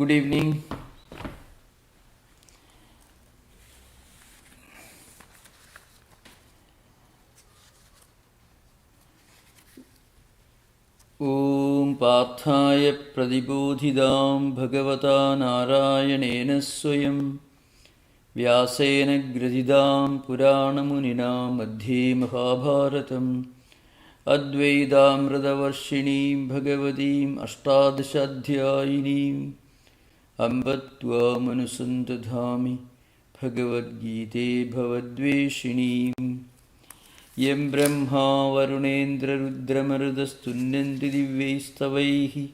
Good evening. Om Pathaya Pradibodhidam Bhagavata Narayanena Swayam Vyasena Gradidam Purana Munina Madhye Mahabharatam Advaitamradavarshinim Bhagavadim Ashtadashadhyayinim Ambatva Manusantadhami Bhagavad Gita Bhavadveshinim Yem Brahma Varunendra Rudramarudastunnyanti Divyaistavaihi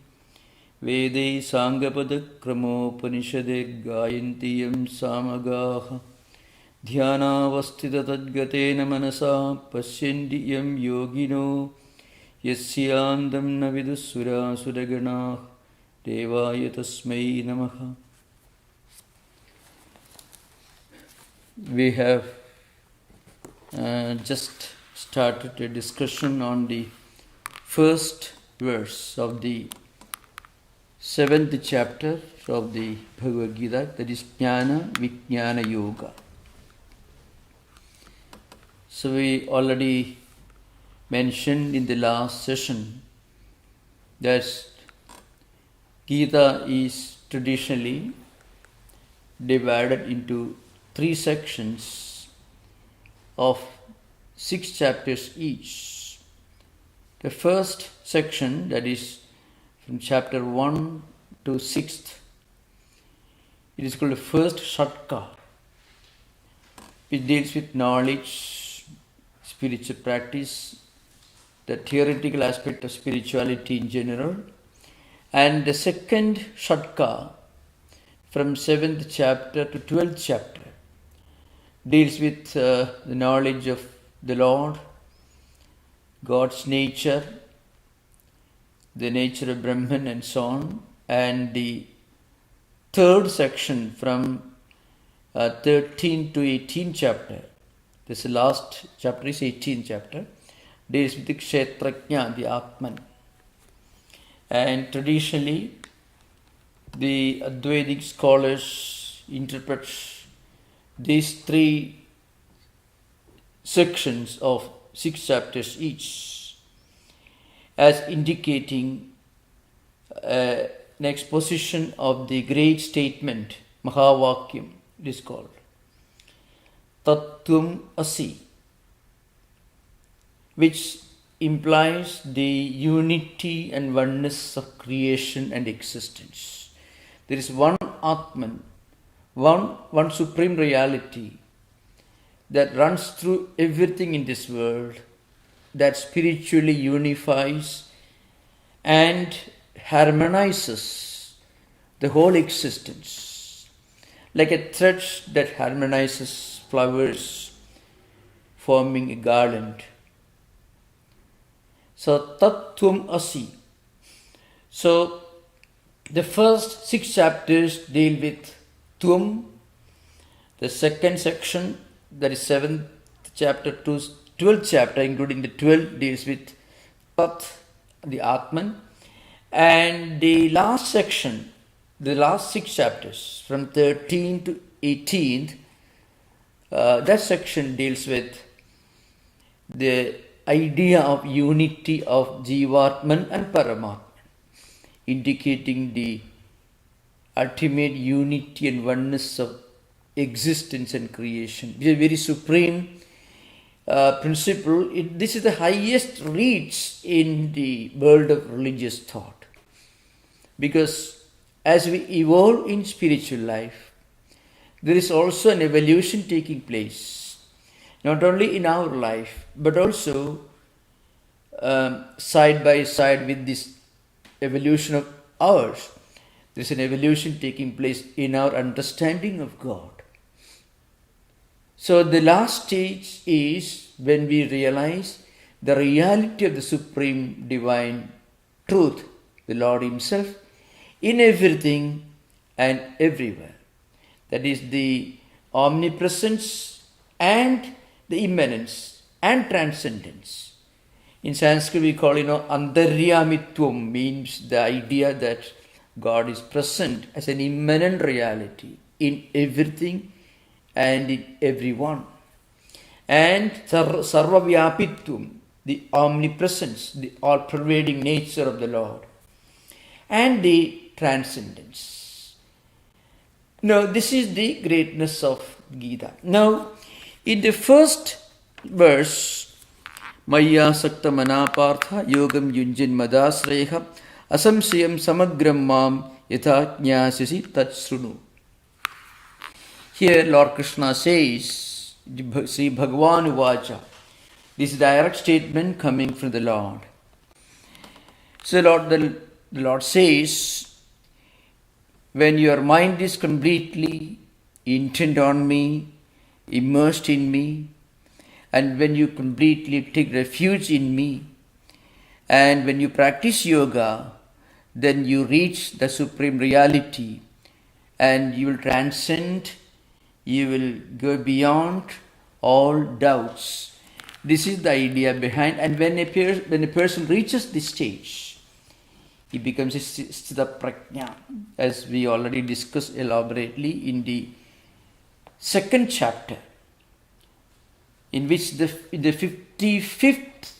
Vedai Sangapadakramopaniषade Gayanti Yam Samagaha Dhyanavastita Tadgatena Manasa Pasyanti Yam Yogino Yasyandam Navidusura Suraganah Devaya Tasmai Namaha. We have just started a discussion on the first verse of the 7th chapter of the Bhagavad Gita, that is Jnana Vijnana Yoga. So we already mentioned in the last session that Gita is traditionally divided into 3 sections of 6 chapters each. The first section, that is from chapter 1 to 6th, it is called the first Shatka, which deals with knowledge, spiritual practice, the theoretical aspect of spirituality in general. And the second Shatka, from 7th chapter to 12th chapter, deals with the knowledge of the Lord, God's nature, the nature of Brahman and so on. And the third section from 13 to 18 chapter, this last chapter is 18th chapter, deals with the Kshetrajna, the Atman. And traditionally, the Advaitic scholars interpret these 3 sections of 6 chapters each as indicating an exposition of the great statement, mahavakya, it is called Tat Tvam Asi, which implies the unity and oneness of creation and existence. There is one Atman, one supreme reality that runs through everything in this world, that spiritually unifies and harmonizes the whole existence, like a thread that harmonizes flowers, forming a garland. So, Tat Tvam Asi. So, the first 6 chapters deal with Tvam. The second section, that is 7th chapter to 12th chapter, including the 12, deals with Tat, the Atman. And the last section, the last 6 chapters, from 13 to 18th, that section deals with the idea of unity of jivatma and paramatma, indicating the ultimate unity and oneness of existence and creation. It is a very supreme principle. This is the highest reach in the world of religious thought. Because as we evolve in spiritual life, there is also an evolution taking place, not only in our life, but also side by side with this evolution of ours. There is an evolution taking place in our understanding of God. So the last stage is when we realize the reality of the supreme divine truth, the Lord Himself, in everything and everywhere. That is the omnipresence and the immanence and transcendence. In Sanskrit we call, Antaryamitvam, means the idea that God is present as an immanent reality in everything and in everyone. And sarvavyapitvam, the omnipresence, the all-pervading nature of the Lord, and the transcendence. Now, this is the greatness of Gita. Now, in the first verse, Maya sakta manapartha yogam yunjin madasreha asamsayam samagram mam yatha jnasasi tat srunu. Here Lord Krishna says, Sri Bhagavan Uvacha, this is direct statement coming from the Lord. So the Lord says, when your mind is completely intent on me, immersed in me, and when you completely take refuge in me, and when you practice yoga, then you reach the supreme reality and you will transcend, you will go beyond all doubts. This is the idea behind, and when a person reaches this stage, he becomes a sthita prajna, as we already discussed elaborately in the second chapter, in which in the 55th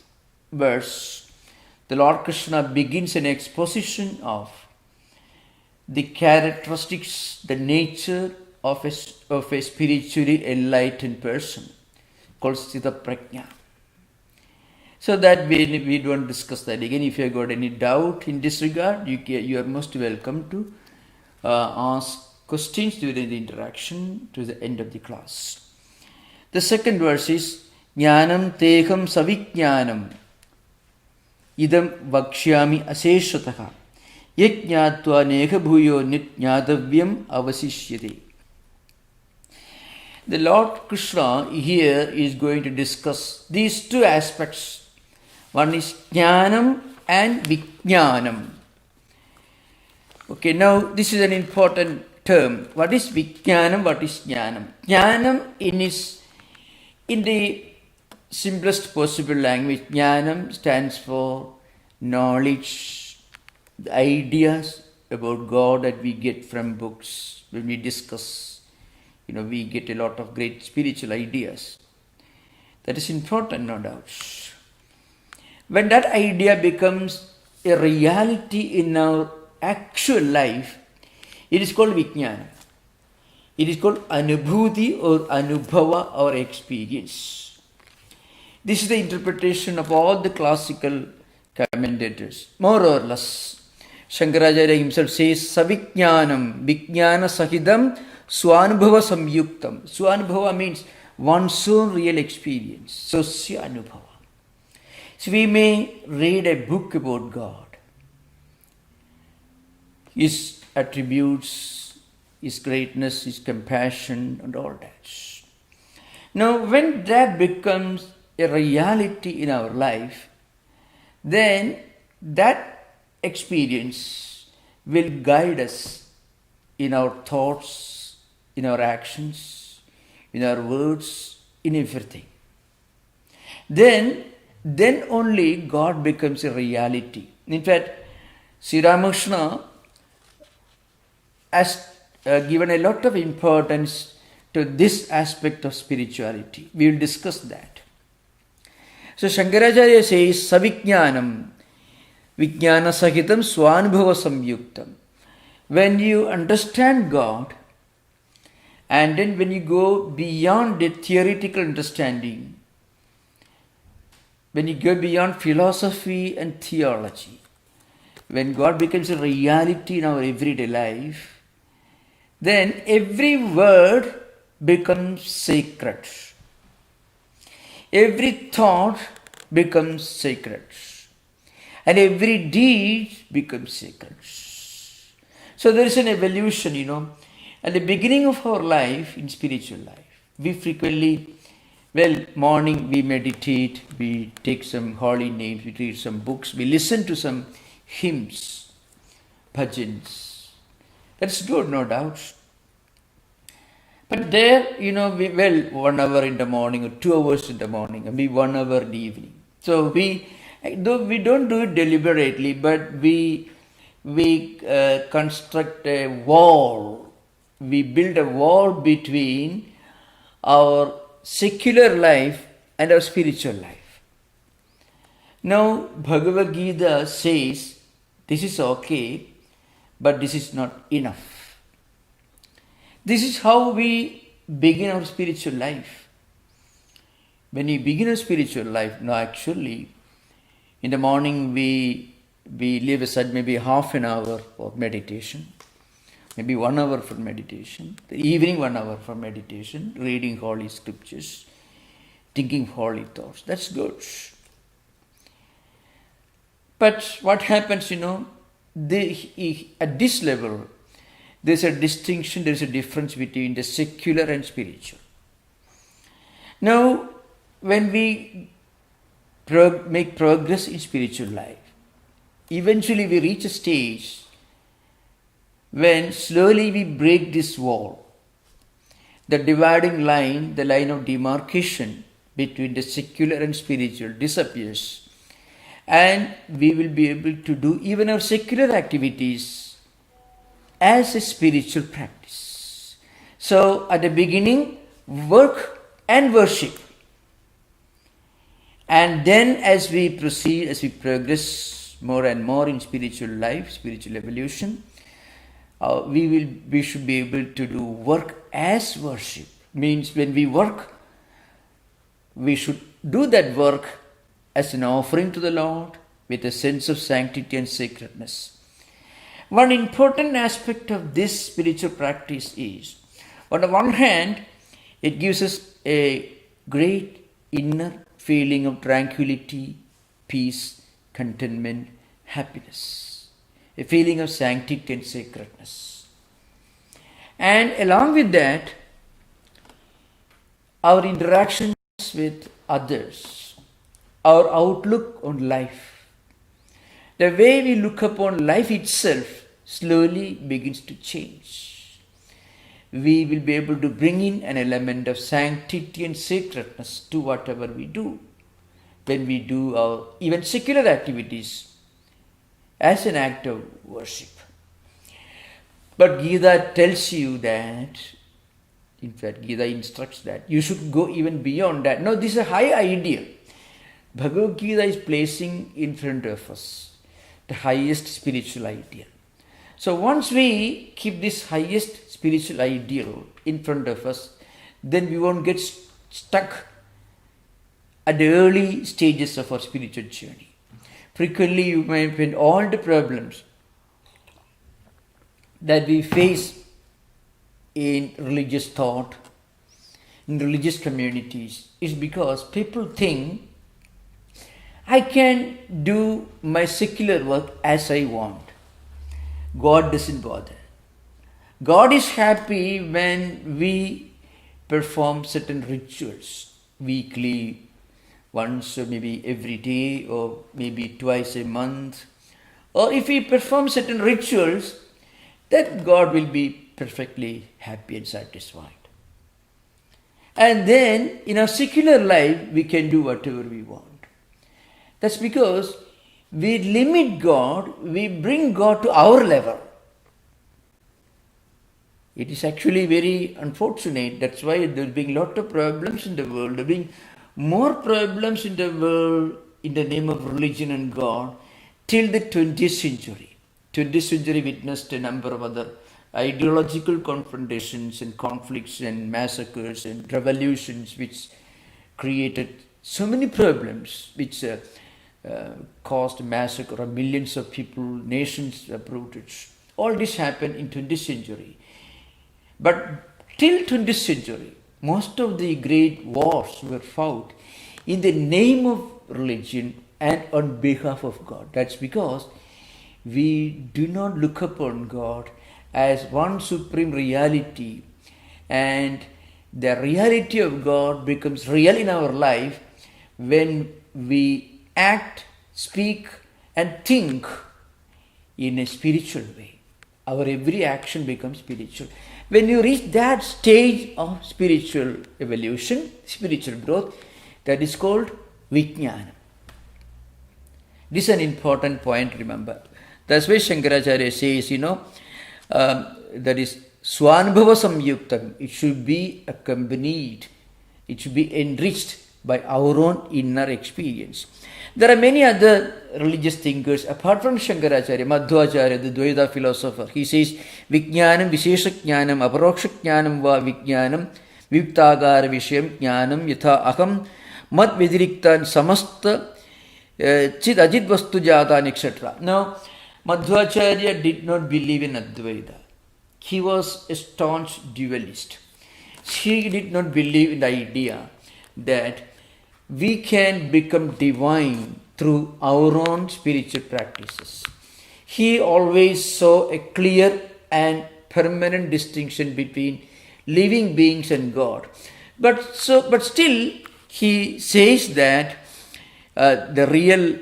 verse, the Lord Krishna begins an exposition of the characteristics, the nature of a spiritually enlightened person called sthita prajna. So that we don't discuss that again. If you have got any doubt in this regard, you are most welcome to ask questions during the interaction to the end of the class. The second verse is Jnanam teham savijnanam idam vakshyami aseshataha yajnatva neha bhuyo nitnyadavyam avasishyate. The Lord Krishna here is going to discuss these two aspects. One is Jnanam and Vijnanam. Okay, now this is an important term. What is Vijnanam? What is Jnanam? Jnanam in the simplest possible language, Jnanam stands for knowledge, the ideas about God that we get from books. When we discuss, we get a lot of great spiritual ideas. That is important, no doubt. When that idea becomes a reality in our actual life, it is called Vijnana. It is called anubhuti or anubhava or experience. This is the interpretation of all the classical commentators. More or less, Shankaracharya himself says, Savijnanam, Vijnana Sahidam, Swanubhava Samyuktam. Swanubhava means one's own real experience. Sosya Anubhava. So we may read a book about God, His attributes, His greatness, His compassion, and all that. Now, when that becomes a reality in our life, then that experience will guide us in our thoughts, in our actions, in our words, in everything. Then only God becomes a reality. In fact, Sri Ramakrishna has given a lot of importance to this aspect of spirituality. We will discuss that. So Shankaracharya says, Savijnanam, Vijnana Sahitam Swanubhava Samyuktam. When you understand God, and then when you go beyond the theoretical understanding, when you go beyond philosophy and theology, when God becomes a reality in our everyday life, then every word becomes sacred. Every thought becomes sacred. And every deed becomes sacred. So there is an evolution, At the beginning of our life, in spiritual life, we frequently, morning we meditate, we take some holy names, we read some books, we listen to some hymns, bhajans. That's good, no doubt. But there, 1 hour in the morning or 2 hours in the morning, and 1 hour in the evening. So we don't do it deliberately, but we we construct a wall. We build a wall between our secular life and our spiritual life. Now, Bhagavad Gita says, this is okay, but this is not enough. This is how we begin our spiritual life. When we begin our spiritual life, no, actually, in the morning we leave aside maybe half an hour for meditation, maybe 1 hour for meditation, the evening 1 hour for meditation, reading holy scriptures, thinking holy thoughts. That's good. But what happens, at this level, there's a distinction, there's a difference between the secular and spiritual. Now, when we make progress in spiritual life, eventually we reach a stage when slowly we break this wall. The dividing line, the line of demarcation between the secular and spiritual disappears. And we will be able to do even our secular activities as a spiritual practice. So at the beginning, work and worship. And then as we proceed, as we progress more and more in spiritual life, spiritual evolution, we should be able to do work as worship. Means when we work, we should do that work as an offering to the Lord with a sense of sanctity and sacredness. One important aspect of this spiritual practice is, on the one hand, it gives us a great inner feeling of tranquility, peace, contentment, happiness, a feeling of sanctity and sacredness. And along with that, our interactions with others, our outlook on life, the way we look upon life itself slowly begins to change. We will be able to bring in an element of sanctity and sacredness to whatever we do. When we do our even secular activities as an act of worship. But Gita tells you that, in fact, Gita instructs that you should go even beyond that. No, this is a high ideal. Bhagavad Gita is placing in front of us the highest spiritual ideal. So once we keep this highest spiritual ideal in front of us, then we won't get stuck at the early stages of our spiritual journey. Frequently you may find all the problems that we face in religious thought, in religious communities, is because people think, I can do my secular work as I want. God doesn't bother. God is happy when we perform certain rituals weekly, once or maybe every day or maybe twice a month. Or if we perform certain rituals, then God will be perfectly happy and satisfied. And then in our secular life, we can do whatever we want. That's because we limit God, we bring God to our level. It is actually very unfortunate. That's why there are being a lot of problems in the world. There are being more problems in the world in the name of religion and God till the 20th century. 20th century witnessed a number of other ideological confrontations and conflicts and massacres and revolutions which created so many problems, which caused massacre of millions of people, nations uprooted. All this happened in 20th century. But till 20th century, most of the great wars were fought in the name of religion and on behalf of God. That's because we do not look upon God as one supreme reality, and the reality of God becomes real in our life when we act, speak and think in a spiritual way. Our every action becomes spiritual. When you reach that stage of spiritual evolution, spiritual growth, that is called Vijnanam. This is an important point, remember. That's why Shankaracharya says, that is Swanbhava Samyuktam. It should be accompanied, it should be enriched by our own inner experience. There are many other religious thinkers apart from Shankaracharya, Madhvacharya, the Dvaita philosopher. He says, Vijnanam, Vishesha Jnanam, Aparoksha Jnanam va Vijnanam, Viptagara Vishayam Jnanam, Yatha Aham, Mat Vidiriktan, Samasta, Chid Ajit Vastu Jatan, etc. Now, Madhvacharya did not believe in Advaita. He was a staunch dualist. He did not believe in the idea that we can become divine through our own spiritual practices. He always saw a clear and permanent distinction between living beings and God. But still, he says that the real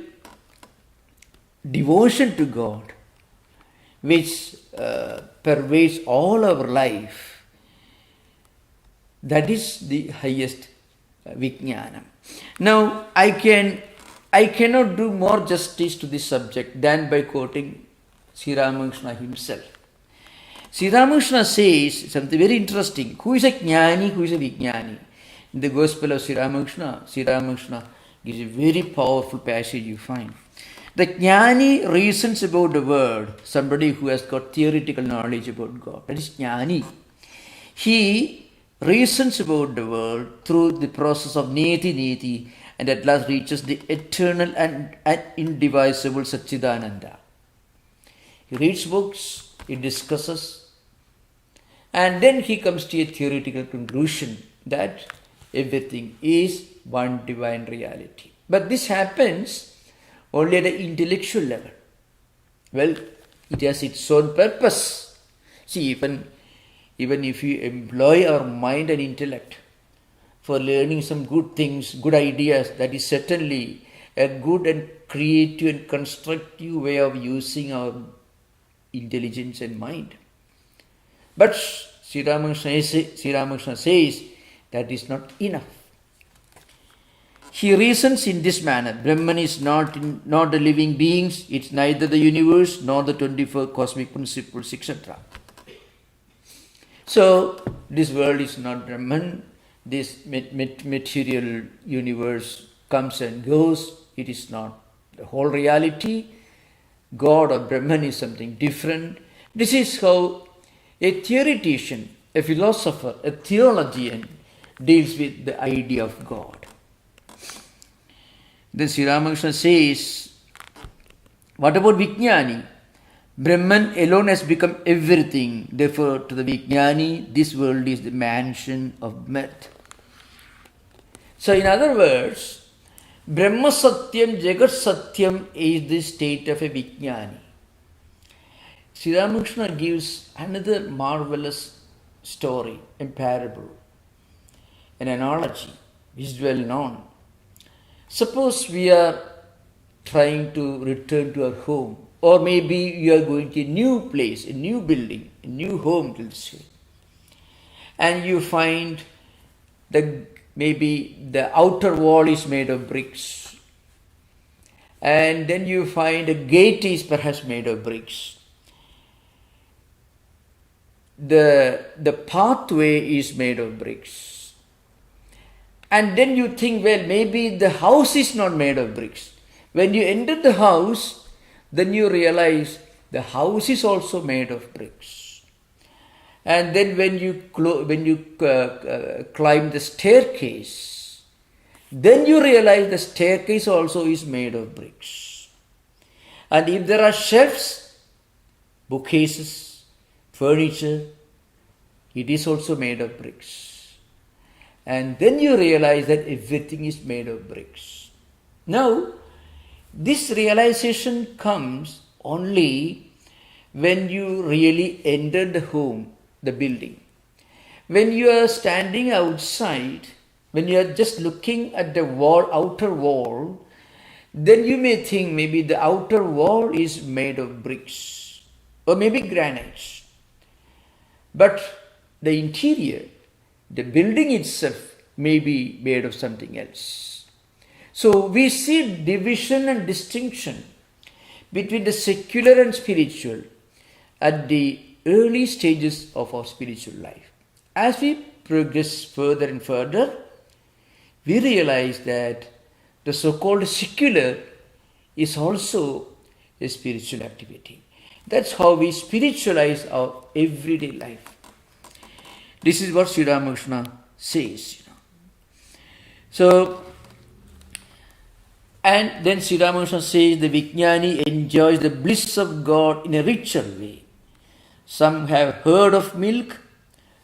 devotion to God, which pervades all our life, that is the highest Vijnanam. Now, I cannot do more justice to this subject than by quoting Sri Ramakrishna himself. Sri Ramakrishna says something very interesting. Who is a Jnani, who is a Vijnani? In the Gospel of Sri Ramakrishna gives a very powerful passage you find. The Jnani reasons about the world, somebody who has got theoretical knowledge about God. That is Jnani. He reasons about the world through the process of neti, and at last reaches the eternal and indivisible Satchidananda. He reads books, he discusses, and then he comes to a theoretical conclusion that everything is one divine reality. But this happens only at an intellectual level. Well, it has its own purpose. See, even if you employ our mind and intellect for learning some good things, good ideas, that is certainly a good and creative and constructive way of using our intelligence and mind. But Sri Ramakrishna says that is not enough. He reasons in this manner: Brahman is not the living beings, it's neither the universe nor the 24 cosmic principles, etc. So, this world is not Brahman, this material universe comes and goes, it is not the whole reality. God or Brahman is something different. This is how a theoretician, a philosopher, a theologian deals with the idea of God. Then Sri Ramakrishna says, what about Vijnani? Brahman alone has become everything. Therefore, to the Vijnani, this world is the mansion of mirth. So, in other words, Brahma Satyam, Jagat Satyam is the state of a Vijnani. Sri Ramakrishna gives another marvelous story, a parable, an analogy, which is well known. Suppose we are trying to return to our home, or maybe you are going to a new place, a new building, a new home, let's say, and you find maybe the outer wall is made of bricks, and then you find a gate is perhaps made of bricks. The pathway is made of bricks. And then you think, well, maybe the house is not made of bricks. When you enter the house, then you realize the house is also made of bricks. And then when you climb the staircase, then you realize the staircase also is made of bricks. And if there are shelves, bookcases, furniture, it is also made of bricks. And then you realize that everything is made of bricks. Now, this realization comes only when you really enter the home, the building. When you are standing outside, when you are just looking at the wall, outer wall, then you may think maybe the outer wall is made of bricks or maybe granites. But the interior, the building itself may be made of something else. So we see division and distinction between the secular and spiritual at the early stages of our spiritual life. As we progress further and further, we realize that the so-called secular is also a spiritual activity. That's how we spiritualize our everyday life. This is what Sri Ramakrishna says. So, and then Sri Ramakrishna says the Vijnani enjoys the bliss of God in a richer way. Some have heard of milk,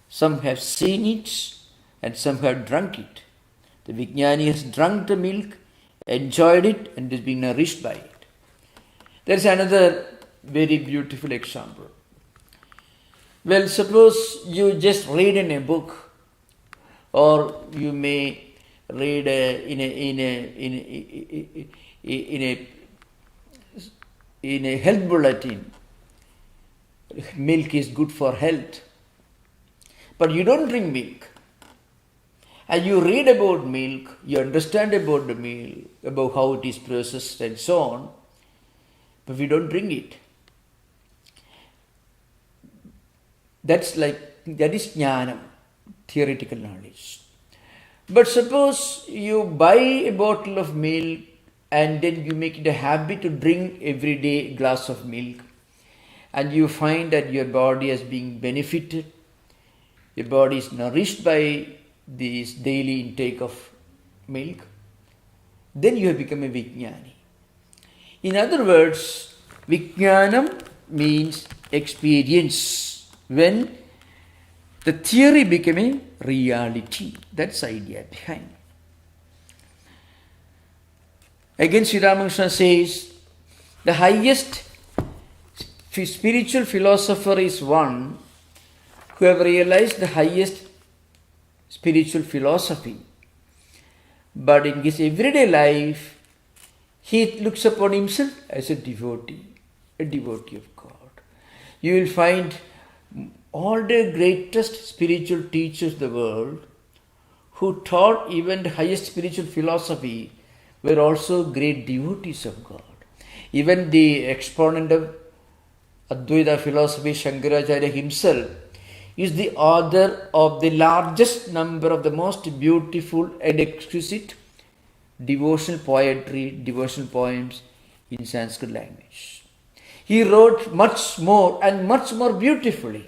some have seen it, and some have drunk it. The Vijnani has drunk the milk, enjoyed it, and is being nourished by it. There is another very beautiful example. Well, suppose you just read in a book, or you may read in a health bulletin, milk is good for health, but you don't drink milk. And you read about milk, you understand about the milk, about how it is processed and so on, but we don't drink it. That is Jnanam, theoretical knowledge. But suppose you buy a bottle of milk and then you make it a habit to drink every day a glass of milk, and you find that your body is being benefited, your body is nourished by this daily intake of milk, then you have become a Vijnani. In other words, Vijnanam means experience. When the theory became a reality, that's the idea behind. Again, Sri Ramakrishna says, the highest spiritual philosopher is one who have realized the highest spiritual philosophy. But in his everyday life, he looks upon himself as a devotee of God. You will find all the greatest spiritual teachers of the world who taught even the highest spiritual philosophy were also great devotees of God. Even the exponent of Advaita philosophy, Shankaracharya himself, is the author of the largest number of the most beautiful and exquisite devotional poetry, devotional poems in Sanskrit language. He wrote much more and much more beautifully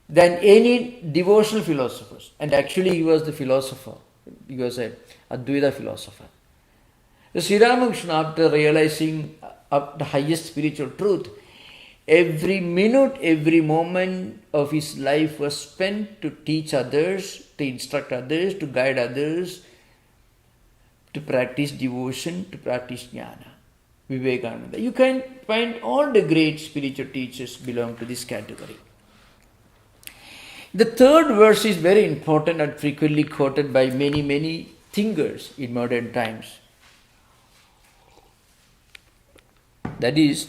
than any devotional philosophers. And actually he was the philosopher. He was an Advaita philosopher. The Sri Ramakrishna, after realizing the highest spiritual truth, every minute, every moment of his life was spent to teach others, to instruct others, to guide others, to practice devotion, to practice jnana. Vivekananda. You can find all the great spiritual teachers belong to this category. The third verse is very important and frequently quoted by many thinkers in modern times. That is,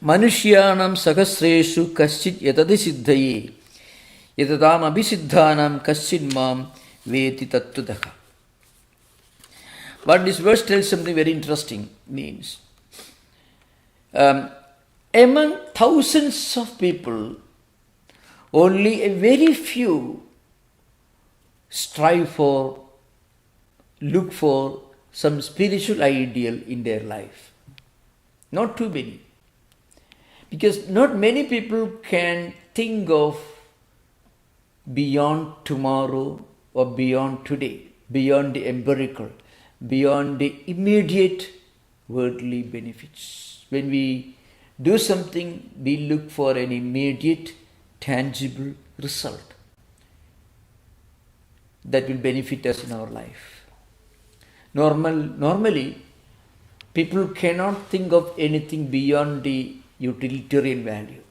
Manushyanam sahasreshu kaschit yatadi siddhaye yatadam abhisiddhanam kaschit mam veti tattudaka. But this verse tells something very interesting. Means, among thousands of people, only a very few look for some spiritual ideal in their life. Not too many. Because not many people can think of beyond tomorrow or beyond today, beyond the empirical, beyond the immediate worldly benefits. When we do something, we look for an immediate, tangible result that will benefit us in our life. Normally, people cannot think of anything beyond the utilitarian value.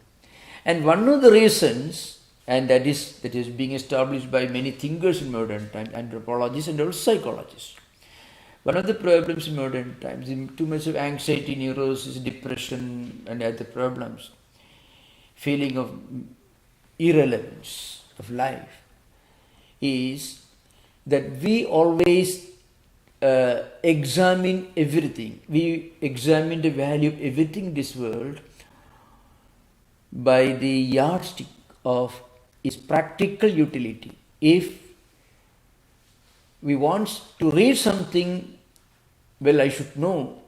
And one of the reasons, and that is being established by many thinkers in modern times, anthropologists and also psychologists. One of the problems in modern times is too much of anxiety, neurosis, depression and other problems, feeling of irrelevance of life, is that we always examine everything. We examine the value of everything in this world by the yardstick of its practical utility. If we want to read something, well, I should know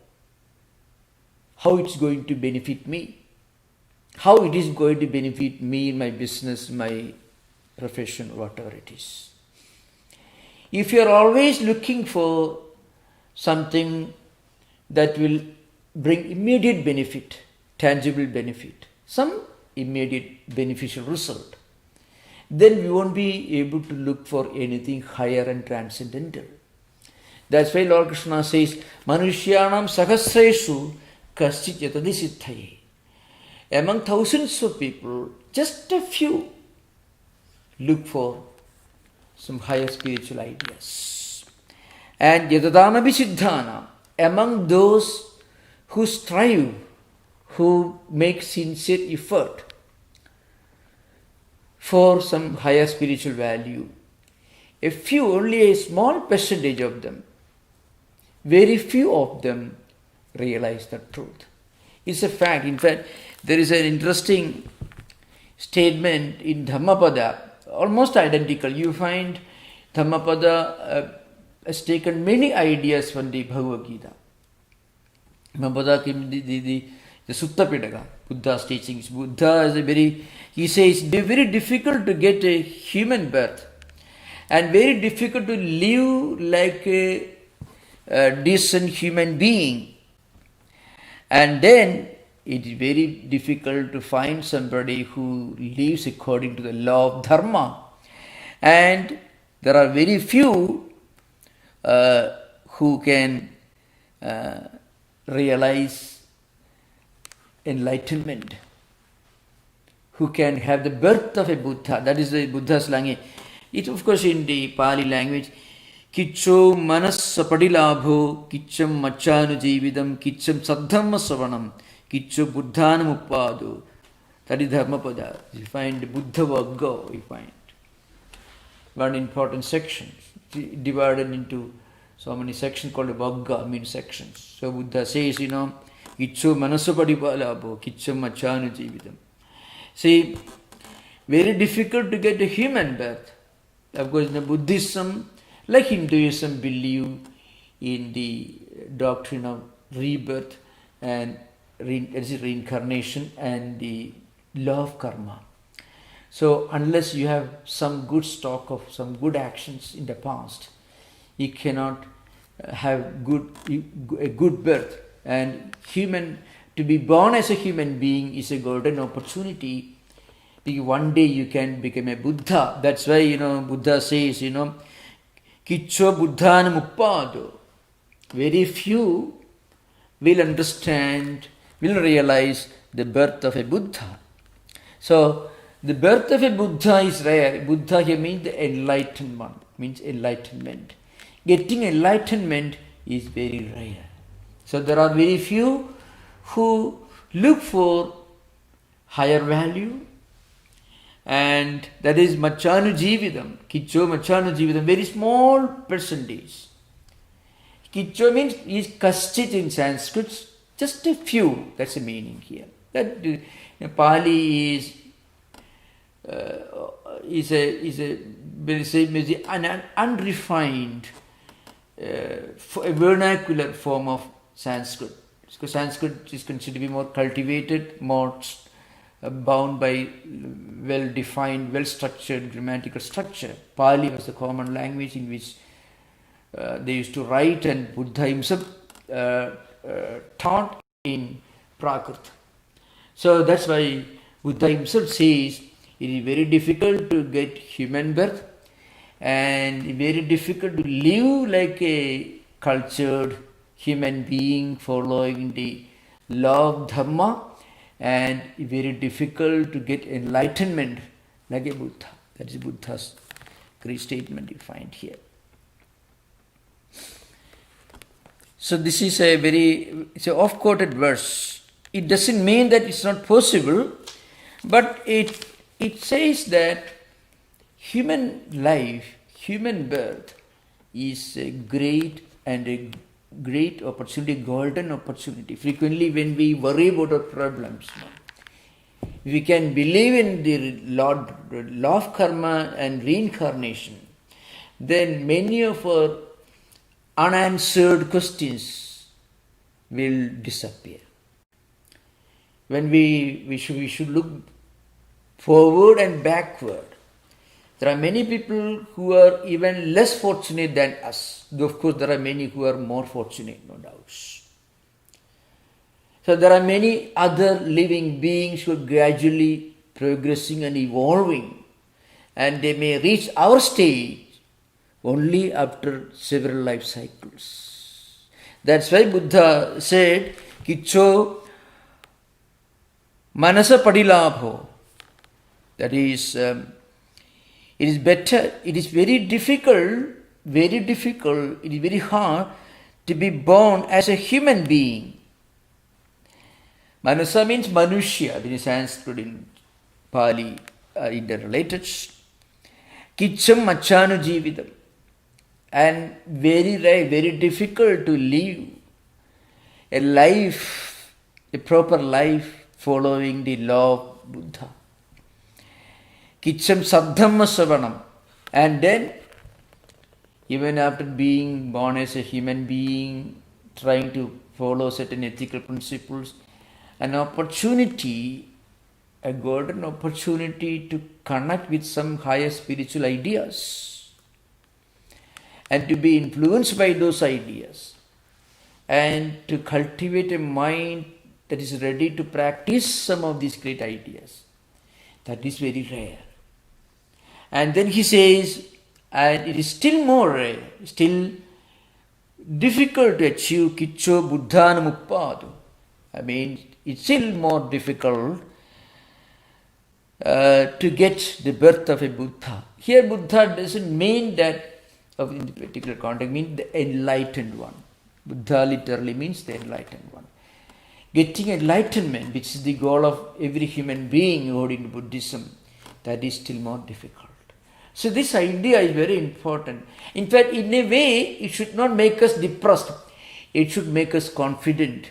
how it's going to benefit me, how it is going to benefit me in my business, my profession, whatever it is. If you are always looking for something that will bring immediate benefit, tangible benefit, some immediate beneficial result, then we won't be able to look for anything higher and transcendental. That's why Lord Krishna says, Manushyanam sahasreshu kaschit yatadi siddhaye. Among thousands of people, just a few look for some higher spiritual ideas. And yatadanapi siddhana, among those who strive, who make sincere effort for some higher spiritual value, a few, only a small percentage of them, very few of them realize the truth. It's a fact. In fact, there is an interesting statement in Dhammapada, almost identical. You find Dhammapada has taken many ideas from the Bhagavad Gita. Dhammapada, the Sutta Pitaka, Buddha's teachings. Buddha is he says, it's very difficult to get a human birth and very difficult to live like a decent human being. And then it is very difficult to find somebody who lives according to the law of dharma. And there are very few who can realize enlightenment, who can have the birth of a Buddha. That is the Buddha's language. It, of course, in the Pali language, Kicho manas sapadilabho, kicham machanu jividam, kicham saddhamma savanam, kicho buddhanam uppadu. That is Dhammapada. You find Buddha Vagga, you find. One important section, divided into so many sections called Vagga, means sections. So Buddha says, Kicho manasapadilabho, kicham machanu jividam. See, very difficult to get a human birth. Of course, in Buddhism, like Hinduism, believe in the doctrine of rebirth and reincarnation and the law of karma. So, unless you have some good stock of some good actions in the past, you cannot have a good birth. And to be born as a human being is a golden opportunity. One day you can become a Buddha. That's why, Buddha says, Kicho buddhanam uppado. Very few will understand, will realize the birth of a Buddha. So, the birth of a Buddha is rare. Buddha here means the enlightened one, means enlightenment. Getting enlightenment is very rare. So, there are very few who look for higher value, and that is machanu jividam, kicho machanu jividam, very small percentage. Kicho means is kaschit in Sanskrit, just a few, that's the meaning here. That Pali is an unrefined, a vernacular form of Sanskrit. Because Sanskrit is considered to be more cultivated, more bound by well-defined, well-structured grammatical structure. Pali was the common language in which they used to write, and Buddha himself taught in Prakrit. So that's why Buddha himself says it is very difficult to get human birth and very difficult to live like a cultured human being following the law of dharma, and very difficult to get enlightenment like a Buddha. That is Buddha's great statement you find here. So this is it's an oft-quoted verse. It doesn't mean that it's not possible, but it says that human life, human birth is a great and a great opportunity, golden opportunity. Frequently when we worry about our problems, if we can believe in the law of karma and reincarnation, then many of our unanswered questions will disappear. When we should look forward and backward. There are many people who are even less fortunate than us. Though of course there are many who are more fortunate, no doubts. So there are many other living beings who are gradually progressing and evolving, and they may reach our stage only after several life cycles. That's why Buddha said, Kicho manasa padilabho. That is, it is better, it is very difficult, it is very hard to be born as a human being. Manasa means Manushya, in Sanskrit, in Pali are interrelated. Kicham machanu jividam. And very rare, very difficult to live a life, a proper life following the law of Buddha. Kicham sabdhamma savanam. And then, even after being born as a human being, trying to follow certain ethical principles, an opportunity, a golden opportunity to connect with some higher spiritual ideas and to be influenced by those ideas and to cultivate a mind that is ready to practice some of these great ideas. That is very rare. And then he says, and it is still more rare, still difficult to achieve Kicho Buddhanam Uppadu. I mean, it's still more difficult to get the birth of a Buddha. Here Buddha doesn't mean that, in the particular context, means the enlightened one. Buddha literally means the enlightened one. Getting enlightenment, which is the goal of every human being according to Buddhism, that is still more difficult. So this idea is very important. In fact, in a way, it should not make us depressed. It should make us confident.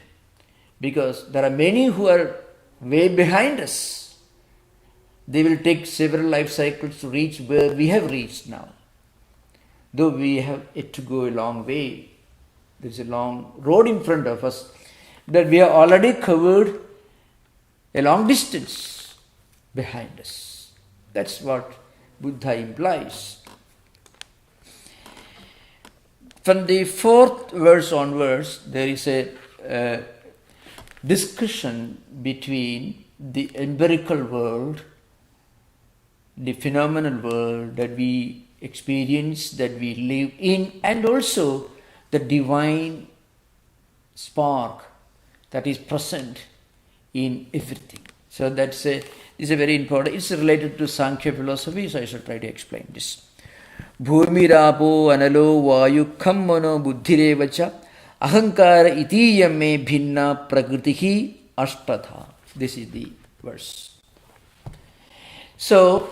Because there are many who are way behind us. They will take several life cycles to reach where we have reached now. Though we have yet to go a long way. There is a long road in front of us that we have already covered a long distance behind us. That's what Buddha implies. From the 4th verse onwards, there is a discussion between the empirical world, the phenomenal world that we experience, that we live in, and also the divine spark that is present in everything. So this is a very important, it's related to Sankhya philosophy, so I shall try to explain this. Bhumirapo analo vayukham mano buddhirevacha ahankara itiyam me bhinna prakritihi ashtadha. This is the verse. So,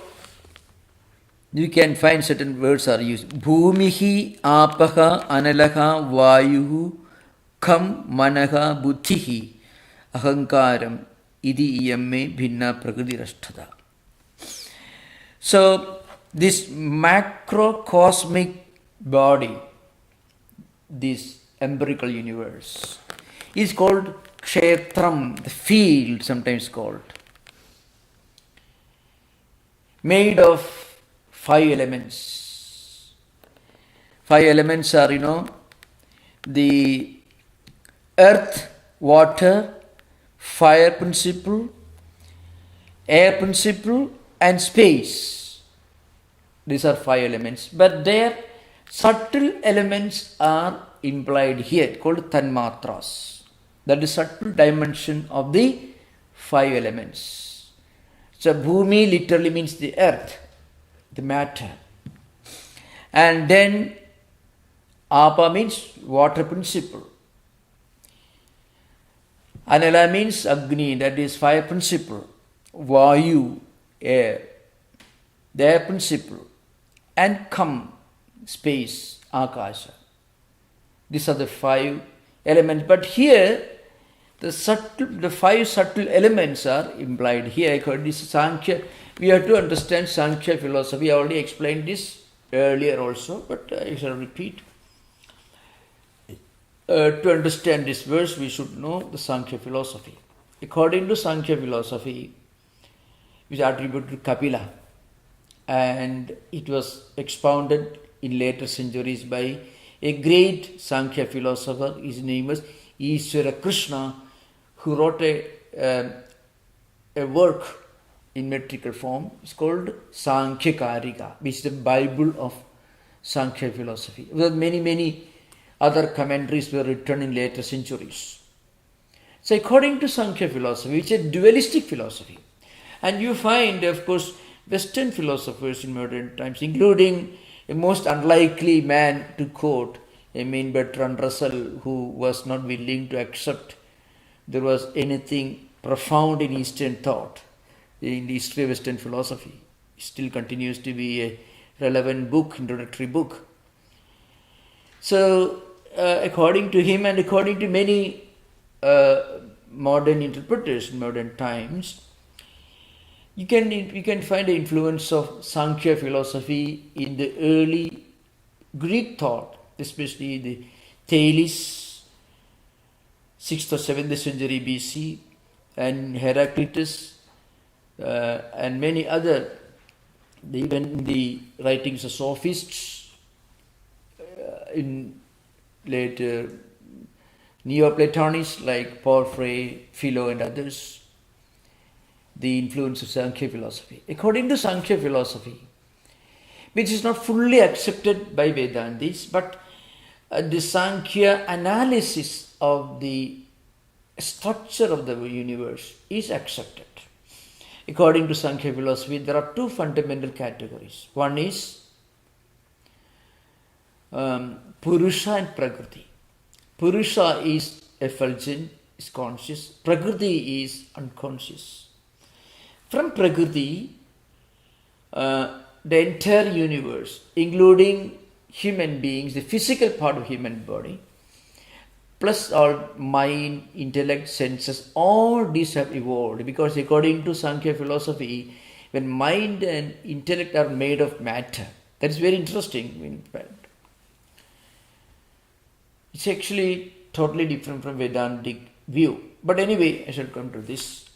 you can find certain words are used. Bhumihi apaha analaha vayuhu kham manaha buddhihi ahankaram idi iyamme bhinna prakriti ashtadha. So, this macrocosmic body, this empirical universe, is called kshetram, the field sometimes called, made of 5 elements. 5 elements are, the earth, water, fire principle, air principle, and space. These are 5 elements, but their subtle elements are implied here, called tanmatras. That is subtle dimension of the 5 elements. So bhumi literally means the earth, the matter. And then apa means water principle. Anala means agni, that is fire principle. Vayu, air, the air principle. And kam, space, akasha. These are the 5 elements. But here, the 5 subtle elements are implied here. This is Sankhya. We have to understand Sankhya philosophy. I already explained this earlier also, but I shall repeat. To understand this verse, we should know the Sankhya philosophy. According to Sankhya philosophy, which is attributed to Kapila, and it was expounded in later centuries by a great Sankhya philosopher. His name was Ishvara Krishna, who wrote a work in metrical form. It's called Sankhya Karika, which is the Bible of Sankhya philosophy. Many other commentaries were written in later centuries. So according to Sankhya philosophy, which is a dualistic philosophy, and you find, of course, Western philosophers in modern times, including a most unlikely man to quote, Bertrand Russell, who was not willing to accept there was anything profound in Eastern thought, in the history of Western philosophy. It still continues to be a relevant book, introductory book. So, according to him and according to many modern interpreters in modern times, you can find the influence of Sankhya philosophy in the early Greek thought, especially the Thales, 6th or 7th century BC, and Heraclitus, and many other, even the writings of sophists, in later Neoplatonists like Porphyry, Philo and others, the influence of Sankhya philosophy. According to Sankhya philosophy, which is not fully accepted by Vedantis, but the Sankhya analysis of the structure of the universe is accepted. According to Sankhya philosophy, there are 2 fundamental categories. One is Purusha and Prakriti. Purusha is effulgent, is conscious. Prakriti is unconscious. From Prakriti, the entire universe, including human beings, the physical part of human body, plus all mind, intellect, senses, all these have evolved, because according to Sankhya philosophy, when mind and intellect are made of matter, that is very interesting in fact. It's actually totally different from Vedantic view. But anyway, I shall come to this.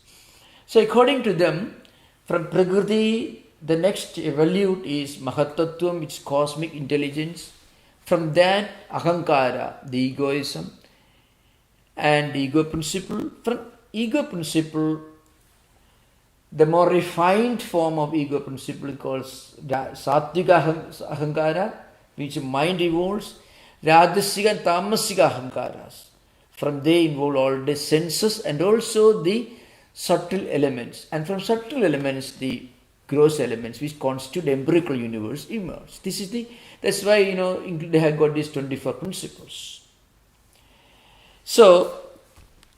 So according to them, from Prakriti, the next evolute is Mahatattvam, which is cosmic intelligence. From that, Ahankara, the egoism, and the ego principle. From ego principle, the more refined form of ego principle is called Sattvika Ahankara, which mind evolves. Rajasiga and Tamasiga Ahankaras. From they involve all the senses and also the subtle elements. And from subtle elements, the gross elements which constitute empirical universe emerge. That's why, they have got these 24 principles. So,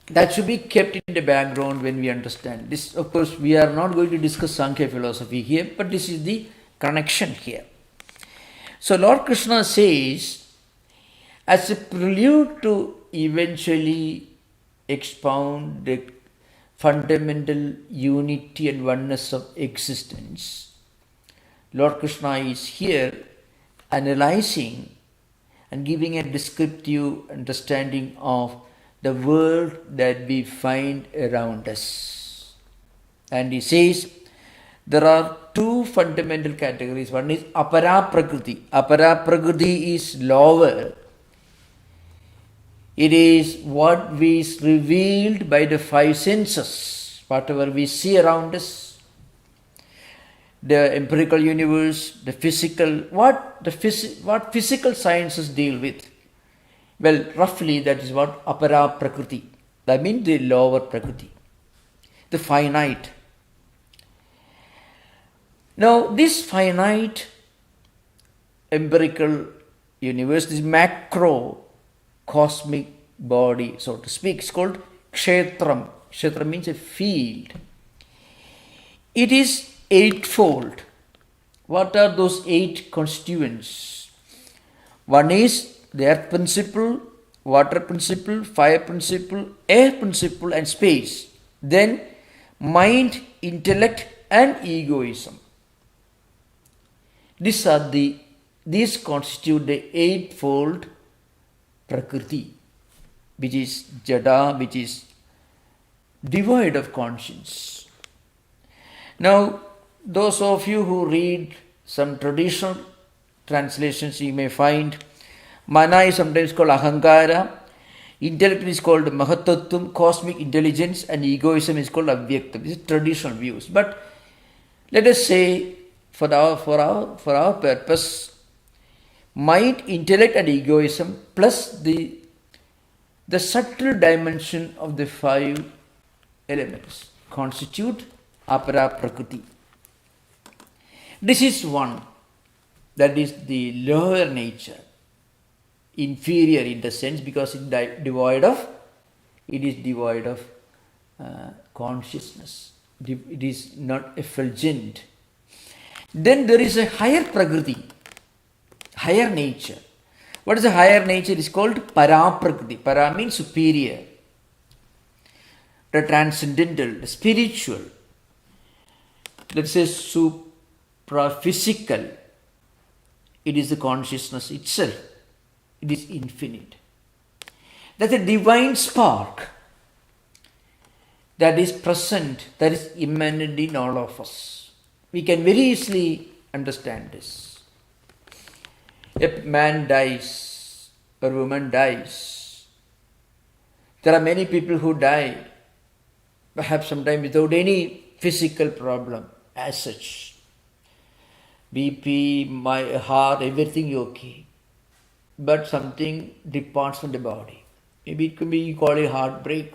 that should be kept in the background when we understand. This, of course, we are not going to discuss Sankhya philosophy here, but this is the connection here. So, Lord Krishna says, as a prelude to eventually expound the fundamental unity and oneness of existence, Lord Krishna is here analyzing and giving a descriptive understanding of the world that we find around us. And he says there are 2 fundamental categories. One is Apara Prakriti. Apara Prakriti is lower. It is what is revealed by the 5 senses, whatever we see around us, the empirical universe, the physical, what physical sciences deal with. Well, roughly that is what Apara Prakriti, that means the lower Prakriti, the finite. Now, this finite empirical universe, this macro cosmic body, so to speak, is called Kshetram. Kshetram means a field. It is 8-fold. What are those 8 constituents? One is the earth principle, water principle, fire principle, air principle and space. Then mind, intellect and egoism. These constitute the eightfold Prakriti, which is Jada, which is devoid of conscience. Now, those of you who read some traditional translations, you may find Mana is sometimes called Ahankara, intellect is called Mahatattvam, cosmic intelligence, and egoism is called Avyaktam. These are traditional views. But let us say, for our purpose, mind, intellect, and egoism plus the subtle dimension of the five elements constitute Apara Prakriti. This is one, that is the lower nature, inferior in the sense because it is devoid of consciousness. It is not effulgent. Then there is a higher Prakriti, higher nature. What is a higher nature? It is called Paraprakriti. Para means superior, the transcendental, the spiritual. Let's say supraphysical. It is the consciousness itself. It is infinite. That's a divine spark that is present, that is immanent in all of us. We can very easily understand this. A man dies, a woman dies. There are many people who die, perhaps sometimes without any physical problem as such. BP, my heart, everything okay. But something departs from the body. Maybe it could be, you call it heartbreak,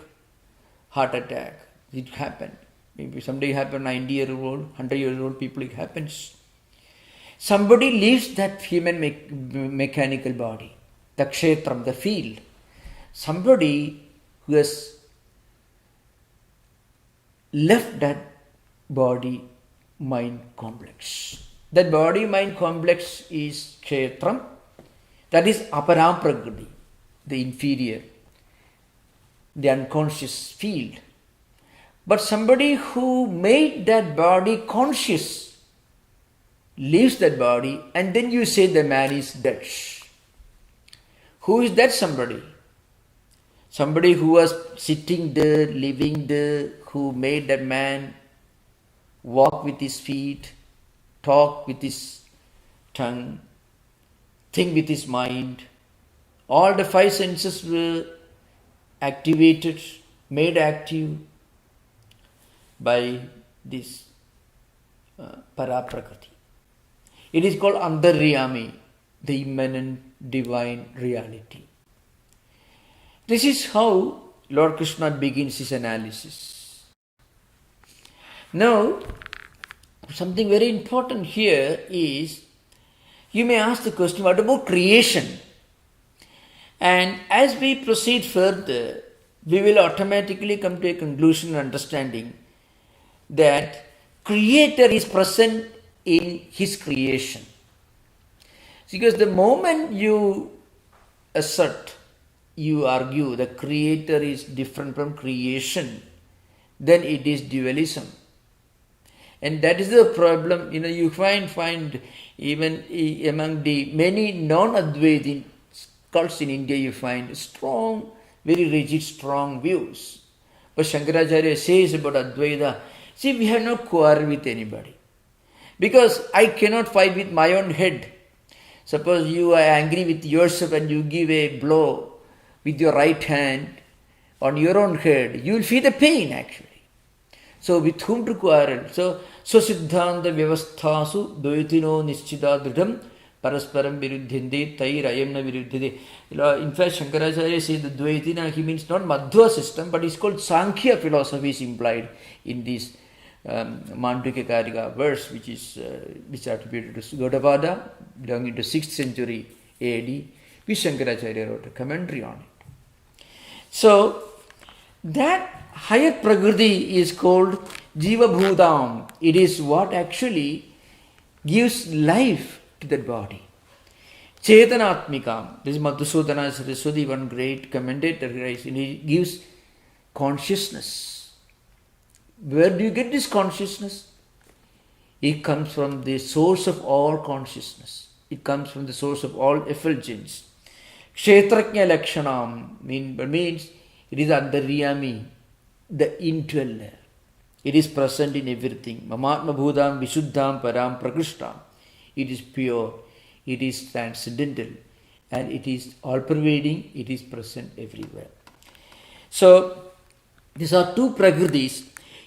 heart attack. It happened. Maybe someday it happened, 90-year-old, 100-year-old people, it happens. Somebody leaves that human mechanical body, the kshetram, the field. Somebody who has left that body-mind complex. That body-mind complex is kshetram, that is aparam prakriti, the inferior, the unconscious field. But somebody who made that body conscious leaves that body, and then you say the man is dead. Who is that somebody? Somebody who was sitting there, living there, who made that man walk with his feet, talk with his tongue, think with his mind. All the five senses were activated, made active by this Paraprakriti. It is called Antaryami, the immanent divine reality. This is how Lord Krishna begins his analysis. Now, something very important here is, you may ask the question, what about creation? And as we proceed further, we will automatically come to a conclusion and understanding that Creator is present in His creation. Because the moment you assert, you argue the Creator is different from creation, then it is dualism. And that is the problem. You find even among the many non-Advaitic cults in India, you find strong, very rigid, strong views. But Shankaracharya says about Advaita, see, we have no quarrel with anybody. Because I cannot fight with my own head. Suppose you are angry with yourself and you give a blow with your right hand on your own head, you will feel the pain actually. So with whom to quarrel? So siddhanta vyavasthasu dvaitino nischita dridham parasparam viruddhyante tair ayamna viruddhyate. In fact, Shankaracharya says the Dvaitina, he means not Madhva system, but it's called Sankhya philosophy is implied in this Mandukya Karika verse, which is attributed to Gaudapada, belonging to 6th century AD, which Shankaracharya wrote a commentary on it. So, that higher Prakriti is called Jiva Bhutam. It is what actually gives life to that body. Chetanatmikam. This is Madhusudana Saraswati, one great commentator, and he gives consciousness. Where do you get this consciousness? It comes from the source of all consciousness. It comes from the source of all effulgence. Kshetraknya Lakshanam means it is Antaryami, the indweller. It is present in everything. Mamatma Bhudam Vishuddham Param Prakrishtam. It is pure, it is transcendental, and it is all-pervading, it is present everywhere. So, these are two Prakritis.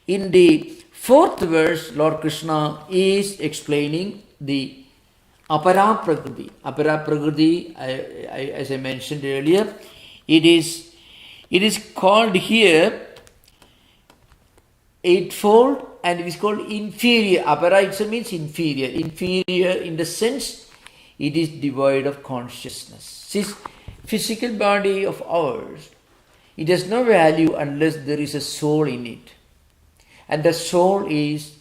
In the fourth verse, Lord Krishna is explaining the Apara Prakriti. Apara Prakriti, as I mentioned earlier, it is called here eightfold, and it is called inferior. Apara itself means inferior. Inferior in the sense it is devoid of consciousness. This physical body of ours, it has no value unless there is a soul in it. And the soul is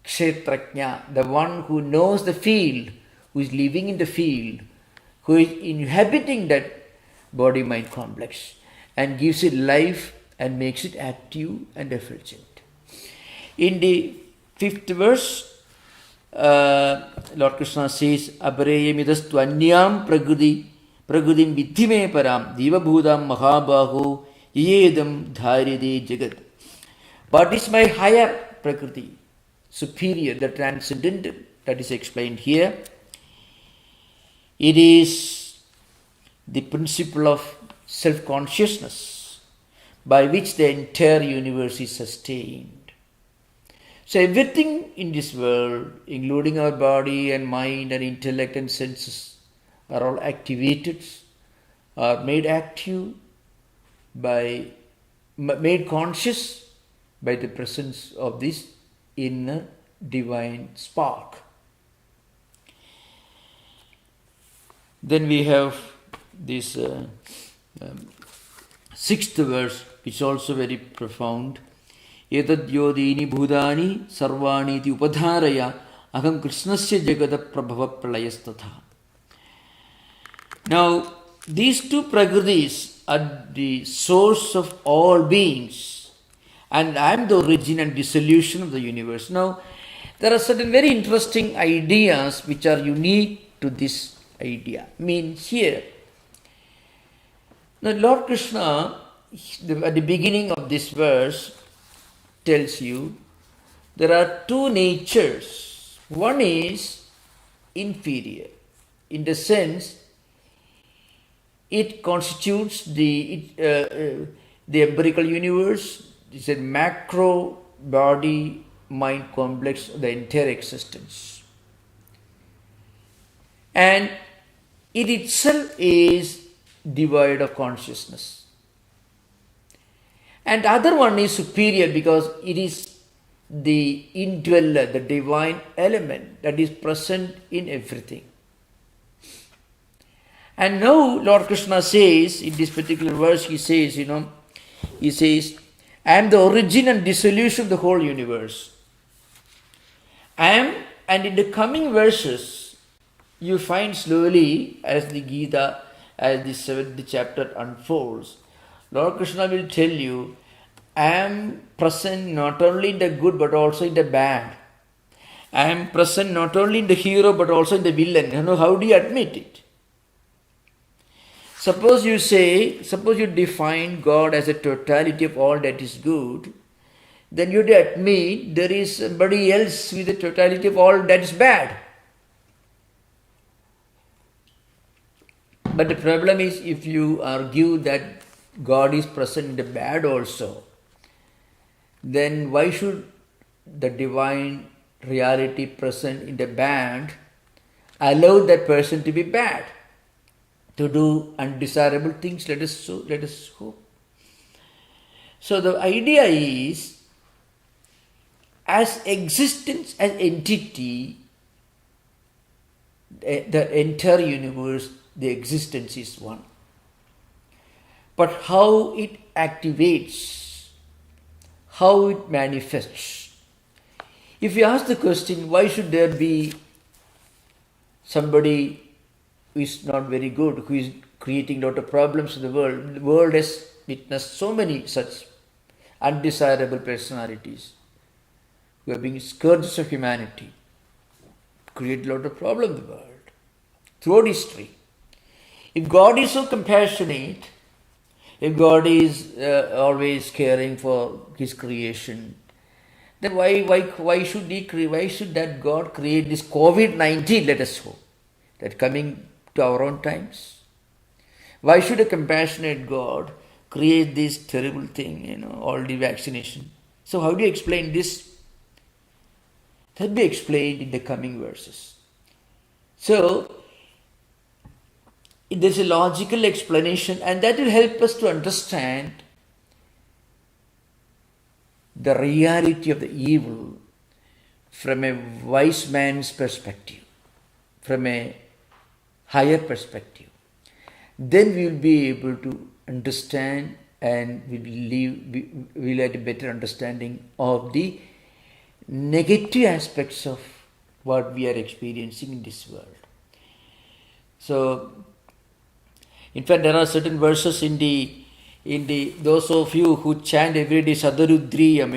Kshetraknya, the one who knows the field, who is living in the field, who is inhabiting that body-mind complex and gives it life and makes it active and effulgent. In the fifth verse, Lord Krishna says, Apareyamidas tvanyam pragudim vidhime param divabhudam mahabaho yedam dharide jagat. What is my higher prakriti? Superior, the transcendental, that is explained here. It is the principle of self-consciousness by which the entire universe is sustained. So everything in this world, including our body and mind and intellect and senses, are all activated, are made active made conscious by the presence of this inner divine spark. Then we have this sixth verse, which is also very profound. Etad yodini bhudani sarvani iti upadharaya aham krishnasya jagata prabhava pralayasthatha. Now, these two prakritis are the source of all beings, and I am the origin and dissolution of the universe. Now, there are certain very interesting ideas which are unique to this idea. Means here, the Lord Krishna, at the beginning of this verse, tells you there are two natures. One is inferior, in the sense it constitutes the empirical universe. It's a macro body mind complex of the entire existence, and it itself is devoid of consciousness. And the other one is superior because it is the indweller, the divine element that is present in everything. And now Lord Krishna says, in this particular verse, he says, I am the origin and dissolution of the whole universe. And in the coming verses, you find slowly, as the Gita, as the 7th chapter unfolds, Lord Krishna will tell you, I am present not only in the good but also in the bad. I am present not only in the hero but also in the villain. How do you admit it? Suppose you define God as a totality of all that is good, then you admit there is somebody else with the totality of all that is bad. But the problem is, if you argue that God is present in the bad also, then why should the divine reality present in the bad allow that person to be bad, to do undesirable things? Let us hope. So the idea is, as existence, as entity, the entire universe, the existence is one. But how it activates, how it manifests. If you ask the question, why should there be somebody who is not very good, who is creating a lot of problems in the world. The world has witnessed so many such undesirable personalities who are being scourges of humanity, create a lot of problems in the world throughout history. If God is so compassionate, if God is always caring for His creation, then why should why should that God create this COVID-19? Let us hope that coming to our own times. Why should a compassionate God create this terrible thing? All the vaccination. So how do you explain this? That will be explained in the coming verses. So there's a logical explanation, and that will help us to understand the reality of the evil from a wise man's perspective, from a higher perspective. Then we will be able to understand, and we'll have a better understanding of the negative aspects of what we are experiencing in this world. So, in fact, there are certain verses in the those of you who chant every day Sadarudriyam,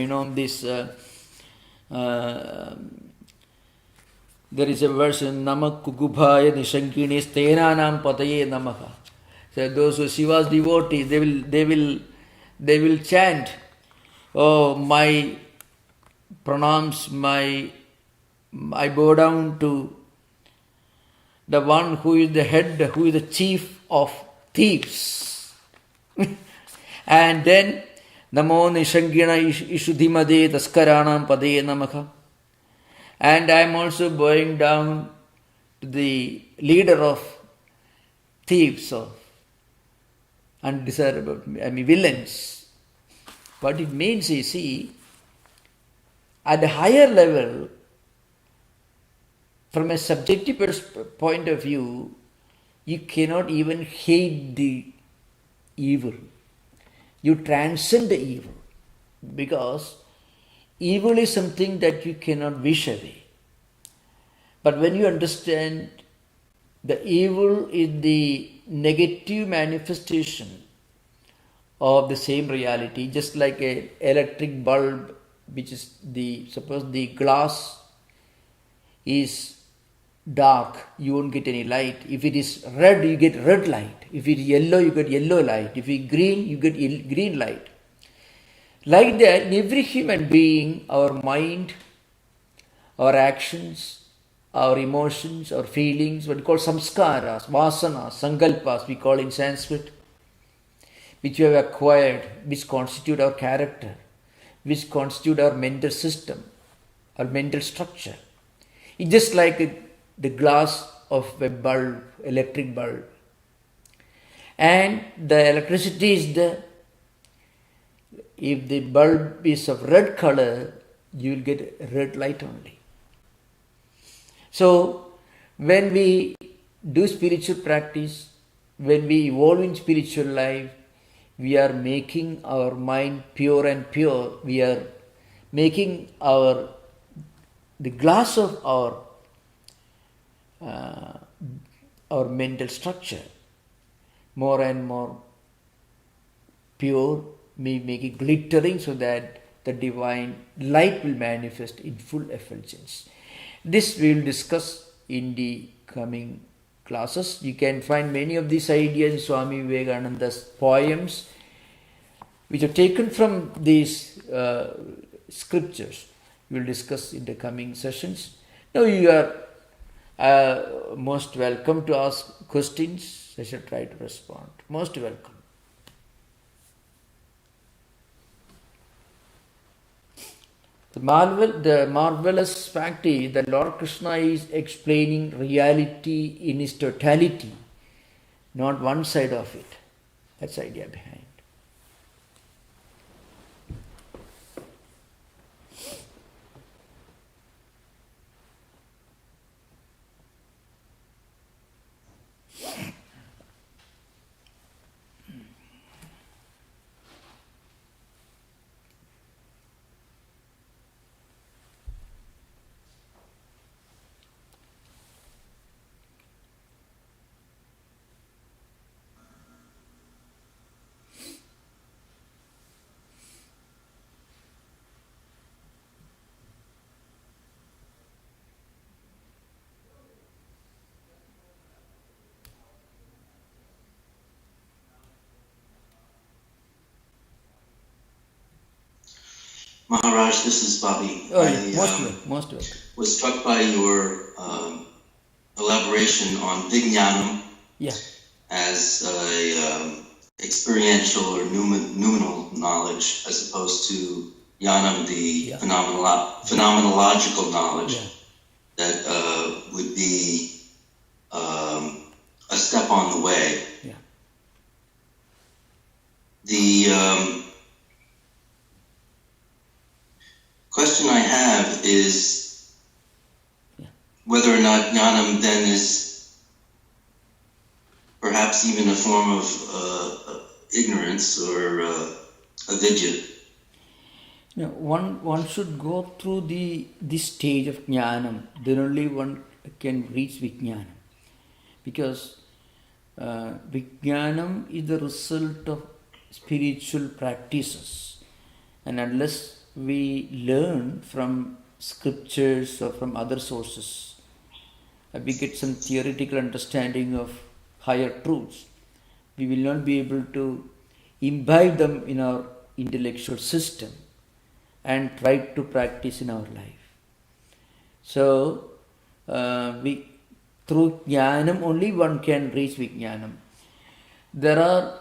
there is a verse in Namak Kugubhaya Nishankini Stenanam Pataye Namaha. So those who Shiva's devotees, they will chant, oh, my pranams, I bow down to the one who is the head, who is the chief of thieves. And then Namo Nishangina Ishudhimade Taskaranam Pade Namaha. And I am also bowing down to the leader of thieves, of undesirable, villains. What it means is, see, at a higher level, from a subjective point of view, you cannot even hate the evil. You transcend the evil, because evil is something that you cannot wish away. But when you understand the evil is the negative manifestation of the same reality, just like an electric bulb, which is suppose the glass is dark, you won't get any light. If it is red, you get red light. If it is yellow, you get yellow light. If it is green, you get green light. Like that, in every human being, our mind, our actions, our emotions, our feelings, what we call samskaras, vasanas, sankalpas, we call in Sanskrit, which we have acquired, which constitute our character, which constitute our mental system, our mental structure. It's just like the glass of a bulb, electric bulb. And the electricity is there. If the bulb is of red color, you will get red light only. So, when we do spiritual practice, when we evolve in spiritual life, we are making our mind pure and pure. We are making the glass of our mental structure more and more pure. We make it glittering so that the divine light will manifest in full effulgence. This we will discuss in the coming classes. You can find many of these ideas in Swami Vivekananda's poems, which are taken from these scriptures. We will discuss in the coming sessions. Now you are most welcome to ask questions. I shall try to respond. Most welcome. The marvelous fact is that Lord Krishna is explaining reality in its totality, not one side of it. That's the idea behind. Maharaj, this is Bobby. Oh, yeah. Most welcome. Was struck by your elaboration on Vijnanam as a experiential or noumenal knowledge, as opposed to Jnanam, the phenomenological knowledge that would be a step on the way. Yeah. The question I have is whether or not Jnanam then is perhaps even a form of ignorance or avidya. One should go through this stage of Jnanam, then only one can reach Vijnanam. Because Vijnanam is the result of spiritual practices. And unless we learn from scriptures or from other sources, we get some theoretical understanding of higher truths, we will not be able to imbibe them in our intellectual system and try to practice in our life. So, through Jnanam only one can reach Vijnanam. There are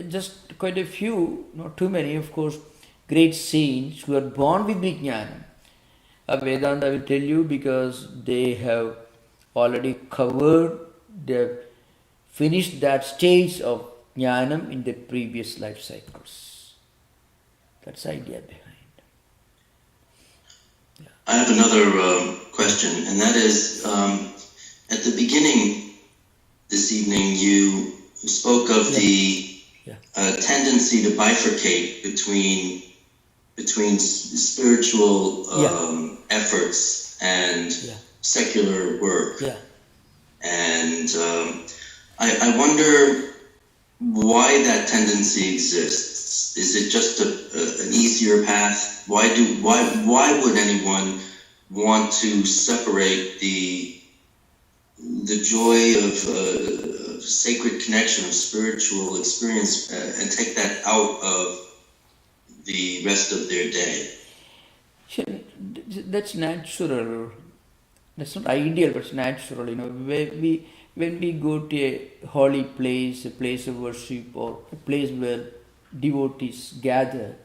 just quite a few, not too many, of course, great saints who are born with Vijnanam. Vedanta will tell you, because they have already covered, they have finished that stage of Jnanam in the previous life cycles. That's the idea behind. Yeah. I have another question, and that is, at the beginning this evening you spoke of the tendency to bifurcate between spiritual efforts and secular work. Yeah. And I wonder why that tendency exists. Is it just an easier path? Why would anyone want to separate the joy of sacred connection, of spiritual experience, and take that out of the rest of their day? That's natural. That's not ideal, but it's natural. When we go to a holy place, a place of worship, or a place where devotees gather,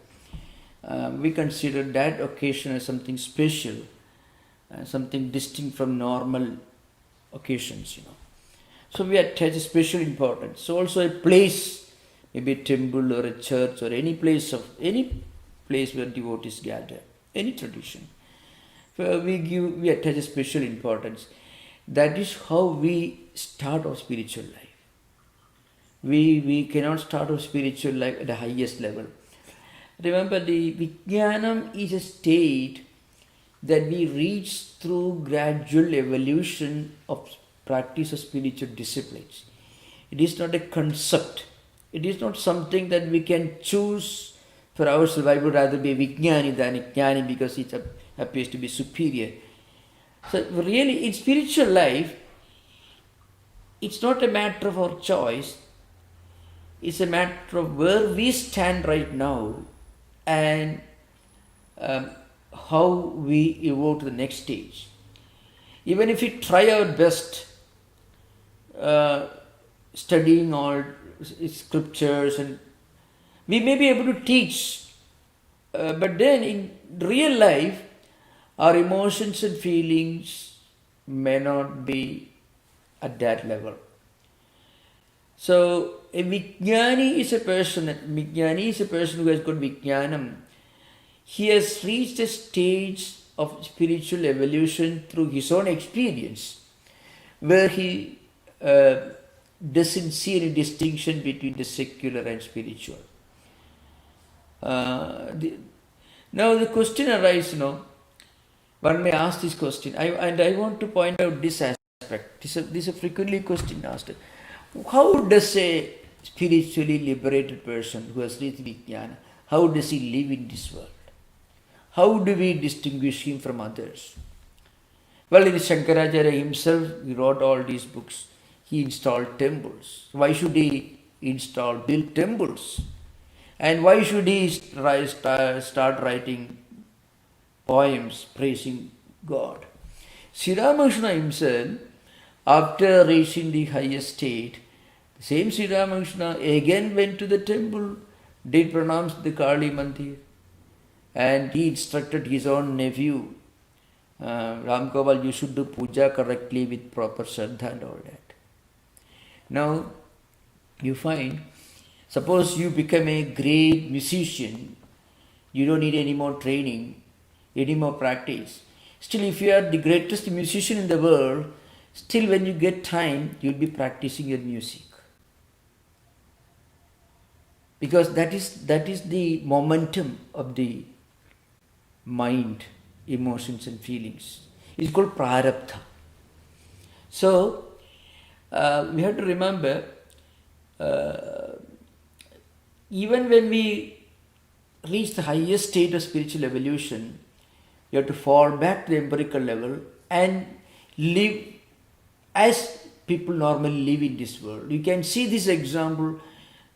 we consider that occasion as something special, something distinct from normal occasions. So we attach a special importance. So also a place, maybe a temple or a church or any place where devotees gather, any tradition, we attach a special importance. That is how we start our spiritual life. We cannot start our spiritual life at the highest level. Remember, the Vijnanam is a state that we reach through gradual evolution of practice of spiritual disciplines. It is not a concept. It is not something that we can choose for ourselves. I would rather be a Vijnani than a Jnani because it appears to be superior. So really, in spiritual life, it's not a matter of our choice. It's a matter of where we stand right now and how we evolve to the next stage. Even if we try our best studying all scriptures, and we may be able to teach, but then in real life, our emotions and feelings may not be at that level. So a Vijnani is a person who has got Vijnanam. He has reached a stage of spiritual evolution through his own experience, where he doesn't see any distinction between the secular and spiritual. Now the question arises, one may ask this question, and I want to point out this aspect. This is a frequently question asked. How does a spiritually liberated person who has reached Vijnana, how does he live in this world? How do we distinguish him from others? Well, in Shankaracharya himself, he wrote all these books. He installed temples. Why should he build temples? And why should he start writing poems praising God? Sri Ramakrishna himself, after reaching the highest state, the same Sri Ramakrishna again went to the temple, did pronounce the Kali Mandir, and he instructed his own nephew, Ram Gopal, you should do puja correctly with proper shraddha and all that. Now, you find, suppose you become a great musician, you don't need any more training, any more practice. Still, if you are the greatest musician in the world, still when you get time, you'll be practicing your music. Because that is the momentum of the mind, emotions and feelings. It's called prarabdha. So, we have to remember, even when we reach the highest state of spiritual evolution, you have to fall back to the empirical level and live as people normally live in this world. You can see this example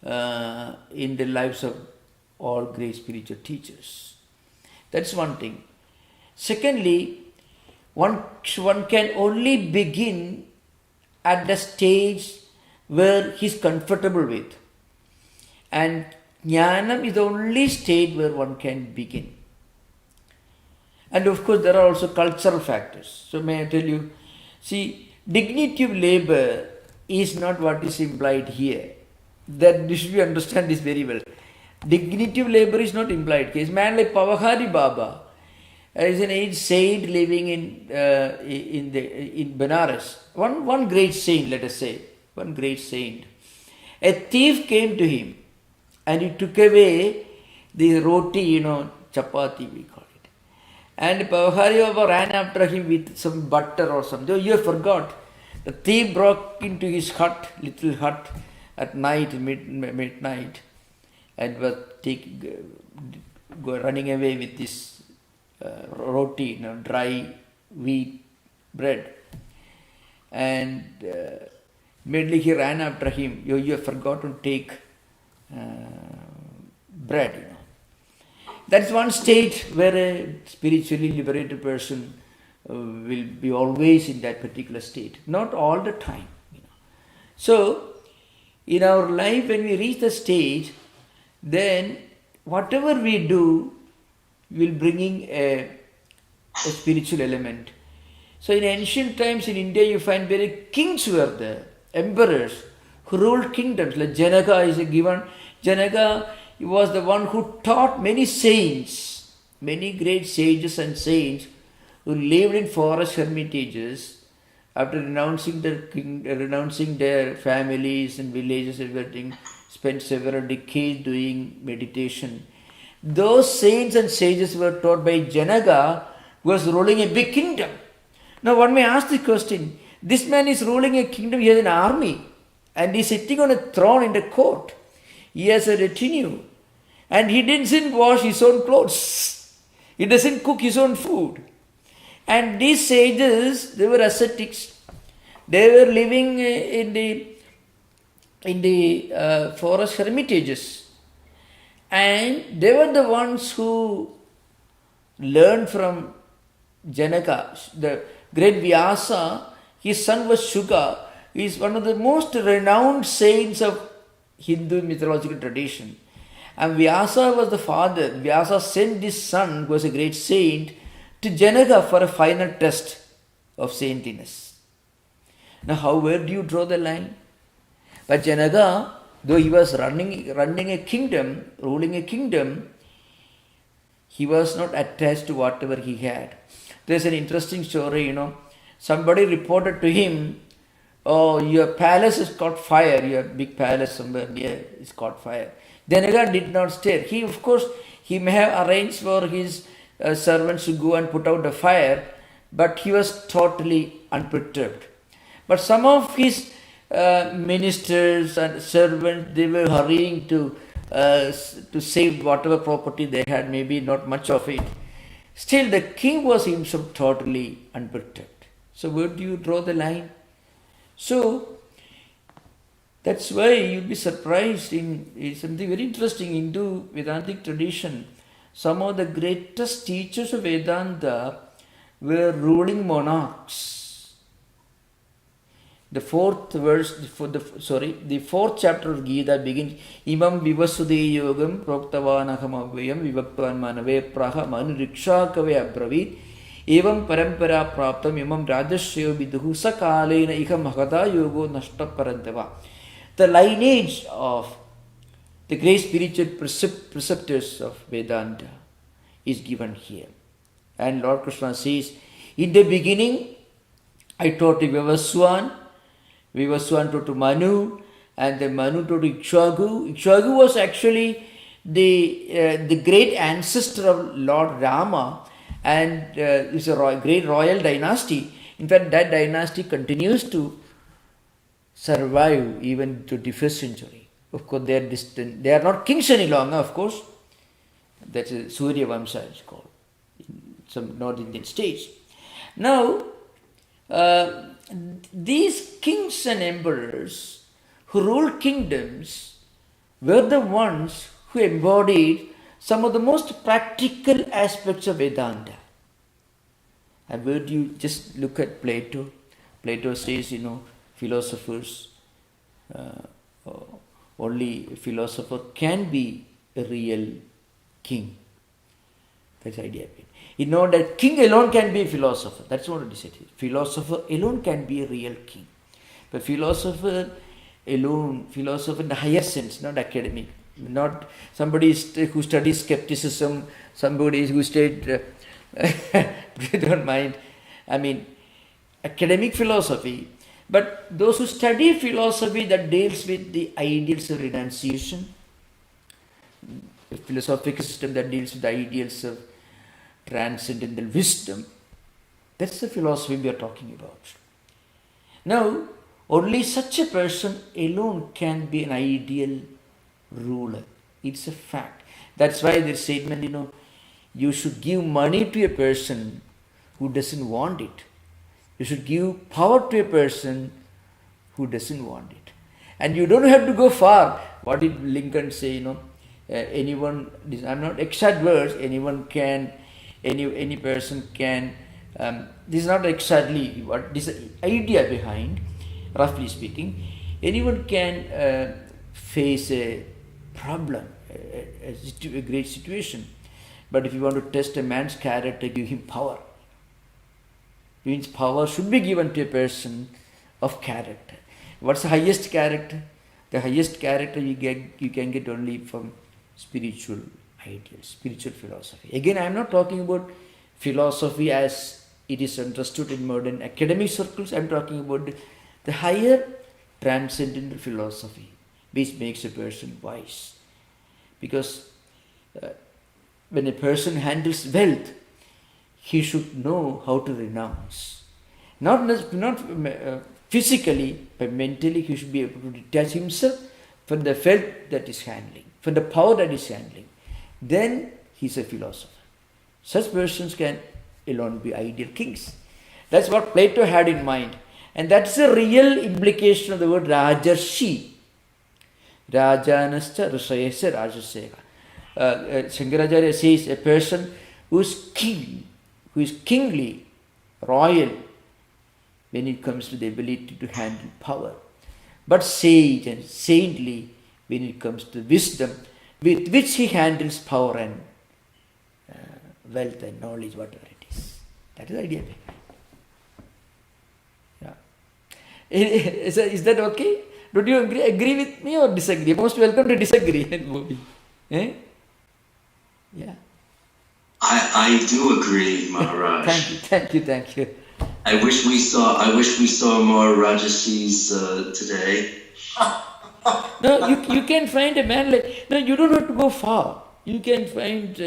in the lives of all great spiritual teachers. That's one thing. Secondly, one can only begin at the stage where he's comfortable with. And Jnanam is the only state where one can begin. And of course, there are also cultural factors. So may I tell you, see, dignity of labor is not what is implied here. That you should understand this very well. Dignity of labor is not implied here. A man like Pavahari Baba is an aged saint living in Benares. One great saint, let us say, one great saint. A thief came to him and he took away the roti, chapati we call it. And Pavahari Baba ran after him with some butter or something. Oh, you forgot. The thief broke into his hut, little hut, at night, midnight, and was running away with this roti, dry wheat bread. And immediately he ran after him. You have forgotten to take bread. That's one state where a spiritually liberated person will be always in that particular state. Not all the time. So, in our life, when we reach the stage, then whatever we do will bringing a spiritual element. So in ancient times in India, you find very kings were there, emperors who ruled kingdoms. Like Janaka is given. Janaka was the one who taught many saints, many great sages and saints who lived in forest hermitages. After renouncing their families and villages, everything, spent several decades doing meditation. Those saints and sages were taught by Janaka, who was ruling a big kingdom. Now one may ask the question, this man is ruling a kingdom, he has an army, and he is sitting on a throne in the court. He has a retinue, and he didn't wash his own clothes. He doesn't cook his own food. And these sages, they were ascetics. They were living in the forest hermitages. And they were the ones who learned from Janaka. The great Vyasa, his son was Shuka. He is one of the most renowned saints of Hindu mythological tradition. And Vyasa was the father. Vyasa sent this son, who was a great saint, to Janaka for a final test of saintliness. Now, where do you draw the line? But Janaka, though he was running a kingdom, ruling a kingdom, he was not attached to whatever he had. There's an interesting story, Somebody reported to him, oh, your palace has caught fire, your big palace somewhere near is caught fire. Janaka did not stay. He may have arranged for his servants to go and put out the fire, but he was totally unperturbed. But some of his ministers and servants, they were hurrying to save whatever property they had, maybe not much of it. Still, the king was himself totally unperturbed. So where do you draw the line? So, That's why you'll be surprised in something very interesting. Hindu Vedantic tradition, some of the greatest teachers of Vedanta were ruling monarchs. The fourth chapter of Gita begins, Imam vivasude yogam proktavanaham avyam vivakvan manave praha manurikshakave abravit evam parampara praptam imam rajasyo viduhu sakalena iham mahata yogo nashta parantava. The lineage of the great spiritual preceptors of Vedanta is given here. And Lord Krishna says, in the beginning, I taught to Vivaswan taught to Manu, and then Manu taught to Ikshvaku. Ikshvaku was actually the great ancestor of Lord Rama, and it's a great royal dynasty. In fact, that dynasty continues to survive even to the 21st century. Of course, they are distant. They are not kings any longer, of course. That's a Surya Vamsa, it's called, in some North Indian states. Now, these kings and emperors who ruled kingdoms were the ones who embodied some of the most practical aspects of Vedanta. And where do you just look at Plato? Plato says, philosophers, only a philosopher can be a real king. That's the idea. You know that king alone can be a philosopher. That's what it is. Philosopher alone can be a real king. But philosopher alone, philosopher in the higher sense, not academic. Not somebody who studies skepticism, somebody who studied, don't mind, academic philosophy. But those who study philosophy that deals with the ideals of renunciation, a philosophical system that deals with the ideals of transcendental wisdom, that's the philosophy we are talking about. Now, only such a person alone can be an ideal ruler. It's a fact. That's why the statement, you should give money to a person who doesn't want it. You should give power to a person who doesn't want it. And you don't have to go far. What did Lincoln say, anyone, I'm not exact words, anyone can, any person can, this is not exactly what, this is the idea behind, roughly speaking, anyone can face a problem, a great situation. But if you want to test a man's character, give him power. Means power should be given to a person of character. What's the highest character? The highest character you can get only from spiritual ideals, spiritual philosophy. Again, I am not talking about philosophy as it is understood in modern academic circles. I am talking about the higher transcendental philosophy, which makes a person wise. Because when a person handles wealth, he should know how to renounce. Not physically, but mentally, he should be able to detach himself from the wealth that is handling, from the power that is handling. Then he is a philosopher. Such persons can alone be ideal kings. That's what Plato had in mind. And that's the real implication of the word Rajarshi. Rajanascha Rishayasya Rajaseka. Shankaracharya says a person who is king, who is kingly, royal, when it comes to the ability to handle power, but sage and saintly when it comes to wisdom with which he handles power and wealth and knowledge, whatever it is. That is the idea. Yeah. Is that okay? Don't you agree with me or disagree? Most welcome to disagree. Eh? Yeah. I do agree, Maharaj. Thank you. I wish we saw more Rajashis today. No, you can find a man like, no, you don't have to go far. You can find,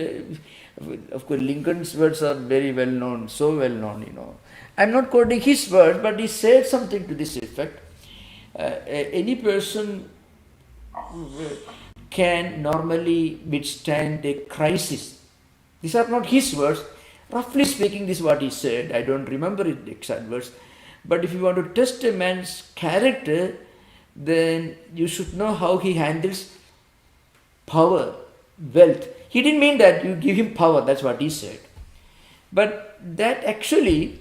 of course, Lincoln's words are very well known, so well known, I'm not quoting his words, but he said something to this effect. Any person can normally withstand a crisis. These are not his words. Roughly speaking, this is what he said. I don't remember the exact words. But if you want to test a man's character, then you should know how he handles power, wealth. He didn't mean that you give him power, that's what he said. But that actually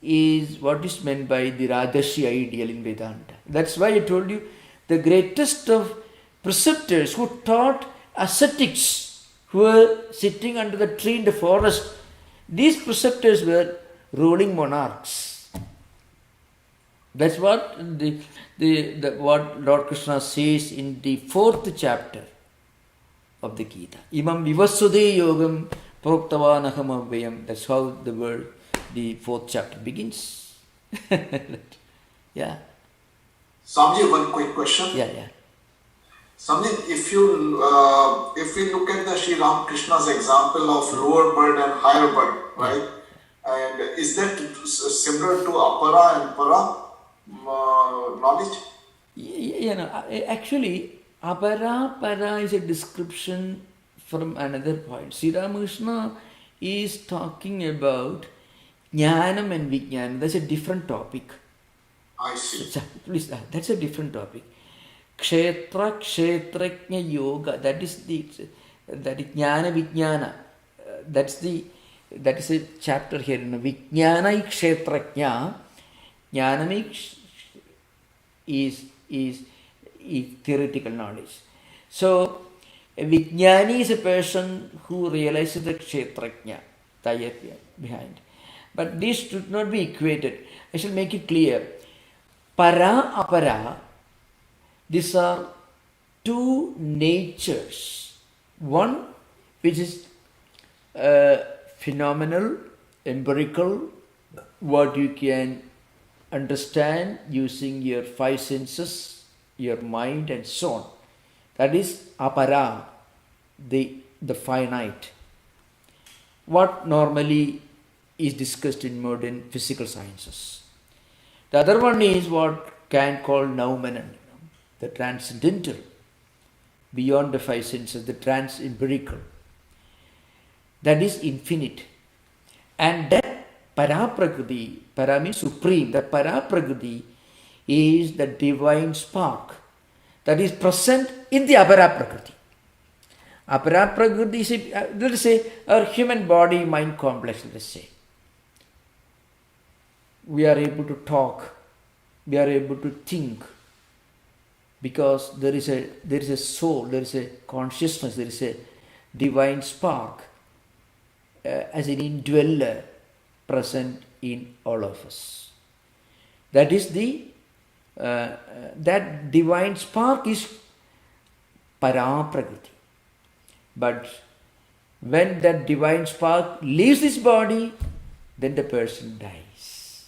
is what is meant by the Rajarshi ideal in Vedanta. That's why I told you the greatest of preceptors who taught ascetics, who were sitting under the tree in the forest, these preceptors were ruling monarchs. That's what what Lord Krishna says in the 4th chapter of the Gita. Imam vivasude yogam proktavanaham avyam. That's how the 4th chapter begins. Yeah. Swamiji, one quick question. Yeah. Swamiji, if we look at the Sri Ramakrishna's example of lower bird and higher bird, right? And is that similar to apara and para knowledge? Actually, para is a description from another point. Sri Ramakrishna is talking about Jnanam and Vijnanam. That's a different topic. I see. Please, that's a different topic. Kshetra, Kshetrajna Yoga. That is Jnana Vijnana. That is a chapter here. Vijnana Kshetrajna. Jnanam is theoretical knowledge. So, a Vijnani is a person who realizes the Kshetrajna behind. But this should not be equated. I shall make it clear. Para, apara, these are two natures. One which is phenomenal, empirical, what you can understand using your 5 senses, your mind and so on. That is apara, the finite. What normally is discussed in modern physical sciences. The other one is what Kant called noumenon, the transcendental, beyond the 5 senses, the trans-empirical. That is infinite. And that paraprakriti, para means supreme, that paraprakriti is the divine spark that is present in the aparaprakriti. Aparaprakriti is, let us say, our human body mind complex, let us say. We are able to talk, we are able to think, because there is a soul, there is a consciousness, there is a divine spark as an indweller present in all of us. That is that divine spark is paraprakriti. But when that divine spark leaves this body, then the person dies.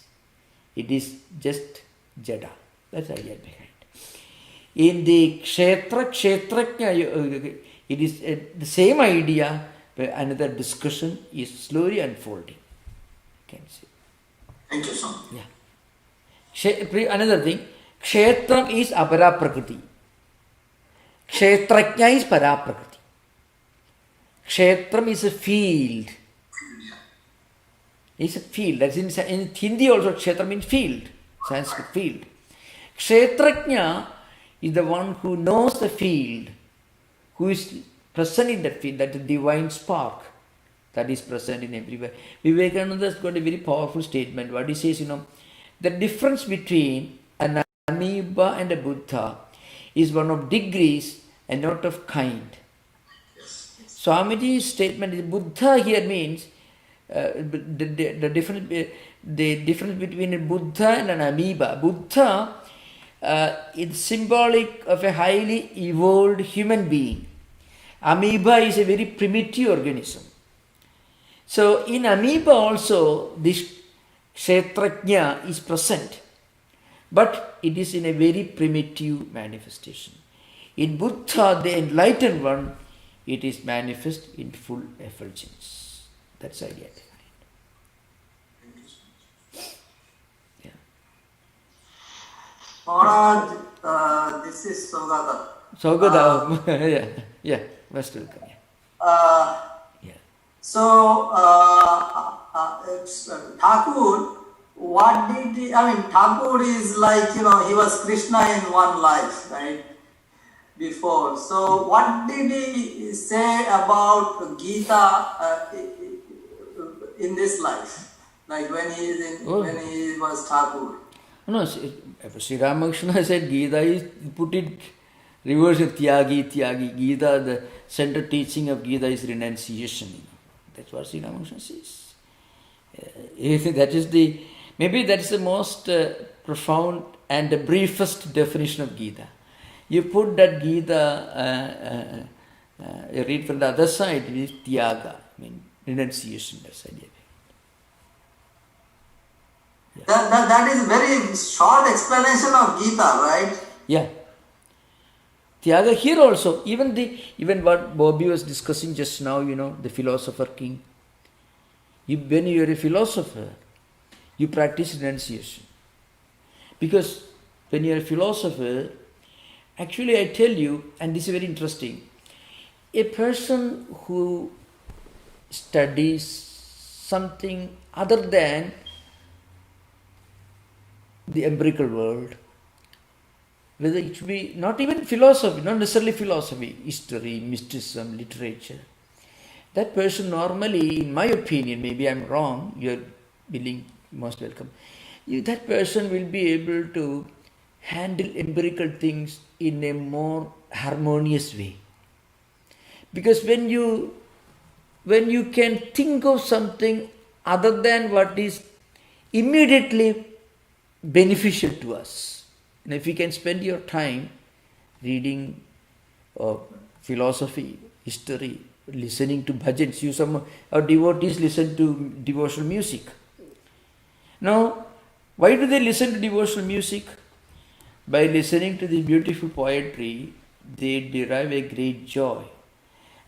It is just jada. That's the idea behind. In the kshetrajna, it is the same idea, but another discussion is slowly unfolding. Can see. Thank you, sir. Yeah. Another thing, kshetram is apara prakriti. Kshetrajna is para prakriti. Kshetram is a field. It's a field. That's in Hindi also, kshetra means field. Sanskrit field. Kshetrajna is the one who knows the field, who is present in that field, that is the divine spark that is present in everywhere. Vivekananda has got a very powerful statement. What he says, the difference between an amoeba and a Buddha is one of degrees and not of kind. Swamiji's statement is Buddha here means the difference between a Buddha and an amoeba. Buddha is symbolic of a highly evolved human being. Amoeba is a very primitive organism. So in amoeba also this kshetrajna is present, but it is in a very primitive manifestation. In Buddha, the enlightened one, it is manifest in full effulgence. That's the idea behind. Yeah. Maharaj, this is Saugata. Saugata, yeah, most welcome. So, Thakur what did he, I mean, Thakur is like, he was Krishna in one life, right? Before. So what did he say about Gita in this life? Like when he is when he was Thakur. No, Sri Ramakrishna said Gita is, put it reverse of Tyagi. Gita, the central teaching of Gita is renunciation. That's what Sri Ramakrishna says. Maybe that is the most profound and the briefest definition of Gita. You put that Gita, you read from the other side, it is Tyaga, renunciation. That's the idea. Yeah. That is very short explanation of Gita, right? Yeah. Tyaga here also, even what Bobby was discussing just now, the philosopher king. When you are a philosopher, you practice renunciation. Because when you are a philosopher, actually I tell you, and this is very interesting, a person who studies something other than the empirical world, whether it should be not even philosophy, not necessarily philosophy, history, mysticism, literature, that person normally, in my opinion, maybe I'm wrong, you're most welcome, that person will be able to handle empirical things in a more harmonious way. Because when you can think of something other than what is immediately beneficial to us, and if you can spend your time reading philosophy, history, listening to bhajans, our devotees listen to devotional music. Now, why do they listen to devotional music? By listening to this beautiful poetry, they derive a great joy.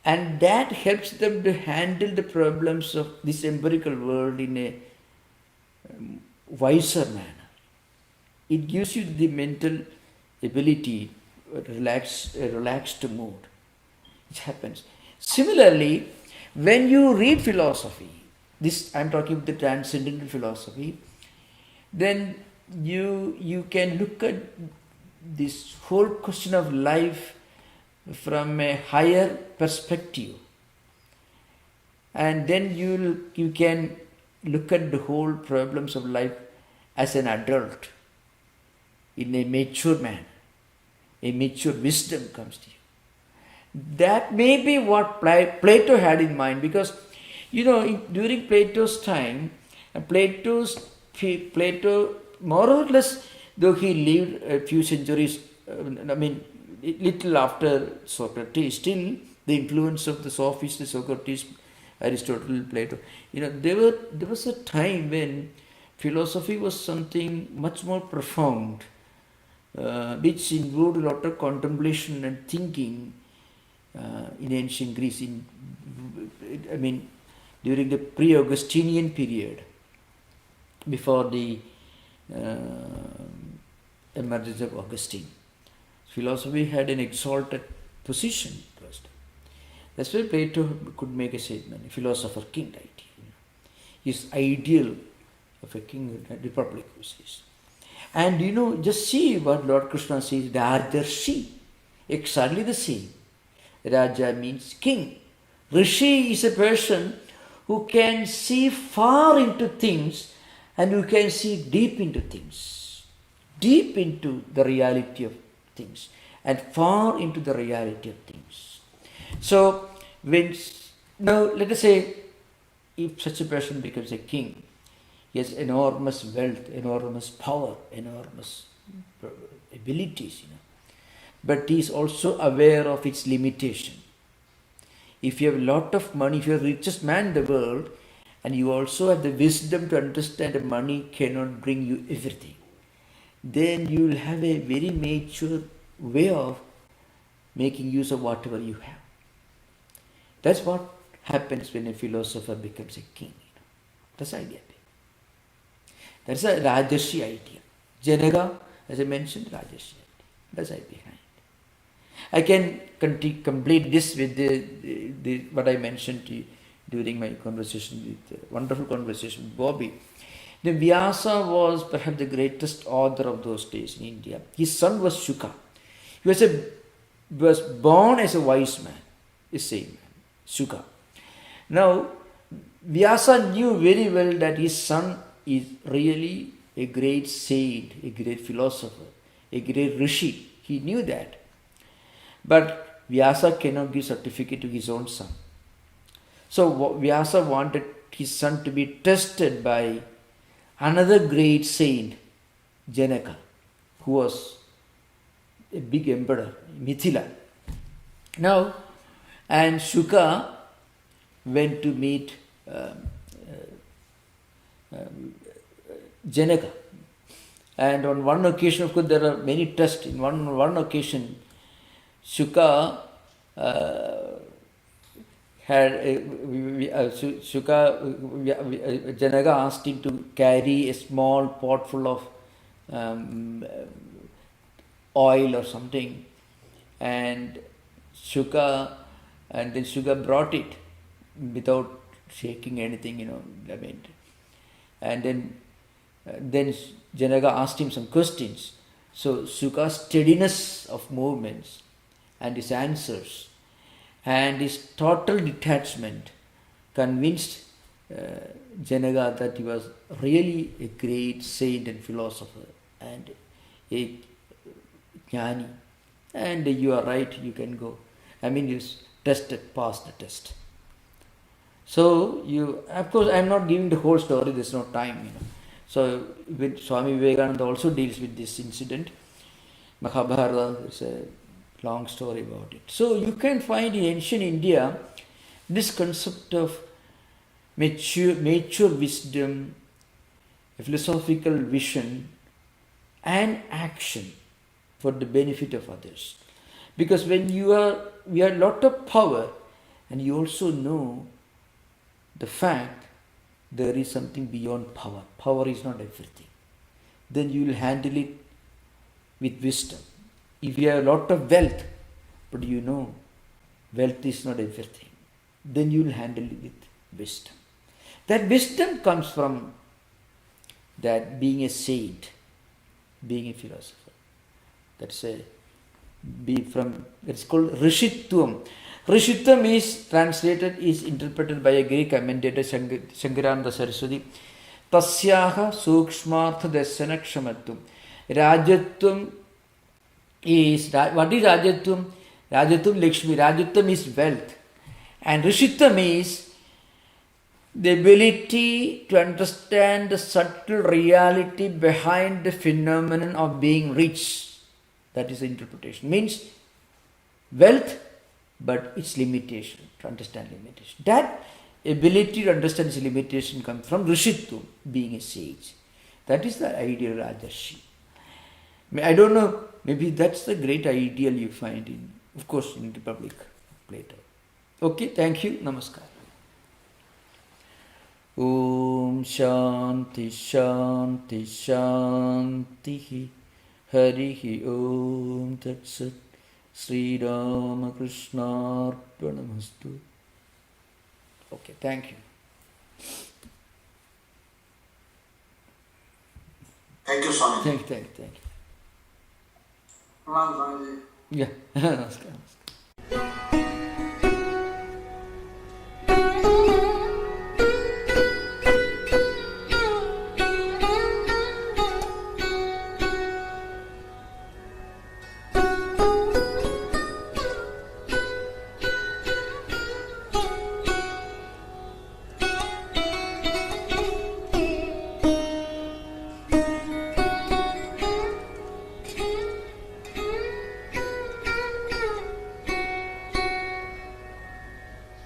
And that helps them to handle the problems of this empirical world in a wiser manner. It gives you the mental ability, a relaxed mood. It happens. Similarly, when you read philosophy, this I'm talking about the transcendental philosophy, then you can look at this whole question of life from a higher perspective, and then you can look at the whole problems of life as an adult in a mature manner. A mature wisdom comes to you. That may be what Plato had in mind, because during Plato's time, Plato more or less, though he lived a few centuries, little after Socrates, still the influence of the sophists, Socrates, Aristotle, Plato, there was a time when philosophy was something much more profound, which involved a lot of contemplation and thinking in ancient Greece, during the pre-Augustinian period, before the emergence of Augustine. Philosophy had an exalted position first. That's why Plato could make a statement, a philosopher king, right? His ideal of a king, a republic, says. And just see what Lord Krishna says, Rajarshi, exactly the same. Raja means king. Rishi is a person who can see far into things and who can see deep into things, deep into the reality of things and far into the reality of things. So, now let us say, if such a person becomes a king, he has enormous wealth, enormous power, enormous abilities, but he is also aware of its limitation. If you have a lot of money, if you are the richest man in the world, and you also have the wisdom to understand that money cannot bring you everything, then you will have a very mature way of making use of whatever you have. That's what happens when a philosopher becomes a king. That's the idea. That's a Rajarshi idea. Janaka, as I mentioned, Rajarshi idea. That's the idea behind. I can complete this with what I mentioned to you during my conversation with wonderful conversation with Bobby. The Vyasa was perhaps the greatest author of those days in India. His son was Shuka. He was born as a wise man, a sane man, Shuka. Now, Vyasa knew very well that his son is really a great saint, a great philosopher, a great rishi. He knew that. But Vyasa cannot give certificate to his own son. So Vyasa wanted his son to be tested by another great saint, Janaka, who was a big emperor, Mithila. Now, and Shuka went to meet Janaka. And on one occasion, of course, there are many tests. In one occasion, Shuka Janaka asked him to carry a small pot full of oil or something, and then Shuka brought it without shaking anything, and then Janaka asked him some questions. So Shuka's steadiness of movements and his answers and his total detachment convinced Janaka that he was really a great saint and philosopher and a jnani. And you are right, you can go. You passed the test. So of course, I am not giving the whole story, there is no time, So with Swami Vivekananda also deals with this incident. Mahabharata is a long story about it. So you can find in ancient India this concept of mature wisdom, a philosophical vision and action for the benefit of others. Because when we have a lot of power and you also know the fact there is something beyond power. Power is not everything. Then you will handle it with wisdom. If you have a lot of wealth, but wealth is not everything, then you will handle it with wisdom. That wisdom comes from that being a saint, being a philosopher. It's called Rishitvam. Rishitvam is interpreted by a Greek commentator, Shankarananda Saraswati. Tasyaha sukshmartha darsana kshamatvam. Rajatvam is, what is Rajatvam? Rajatvam Lakshmi. Rajatvam is wealth. And Rishitvam is the ability to understand the subtle reality behind the phenomenon of being rich. That is the interpretation. Means wealth, but its limitation, to understand limitation. That ability to understand its limitation comes from Rishitvam, being a sage. That is the ideal Rajarshi. I don't know, maybe that's the great ideal you find in, of course, in Republic of Plato. Okay, thank you. Namaskar. Om Shanti Shanti Shanti Harihi Om Tat Sat Sri Ramakrishna Arpanamastu. Okay, thank you. Thank you, Swami. Thank you. Pranam, Swamiji. Yeah, namaskar.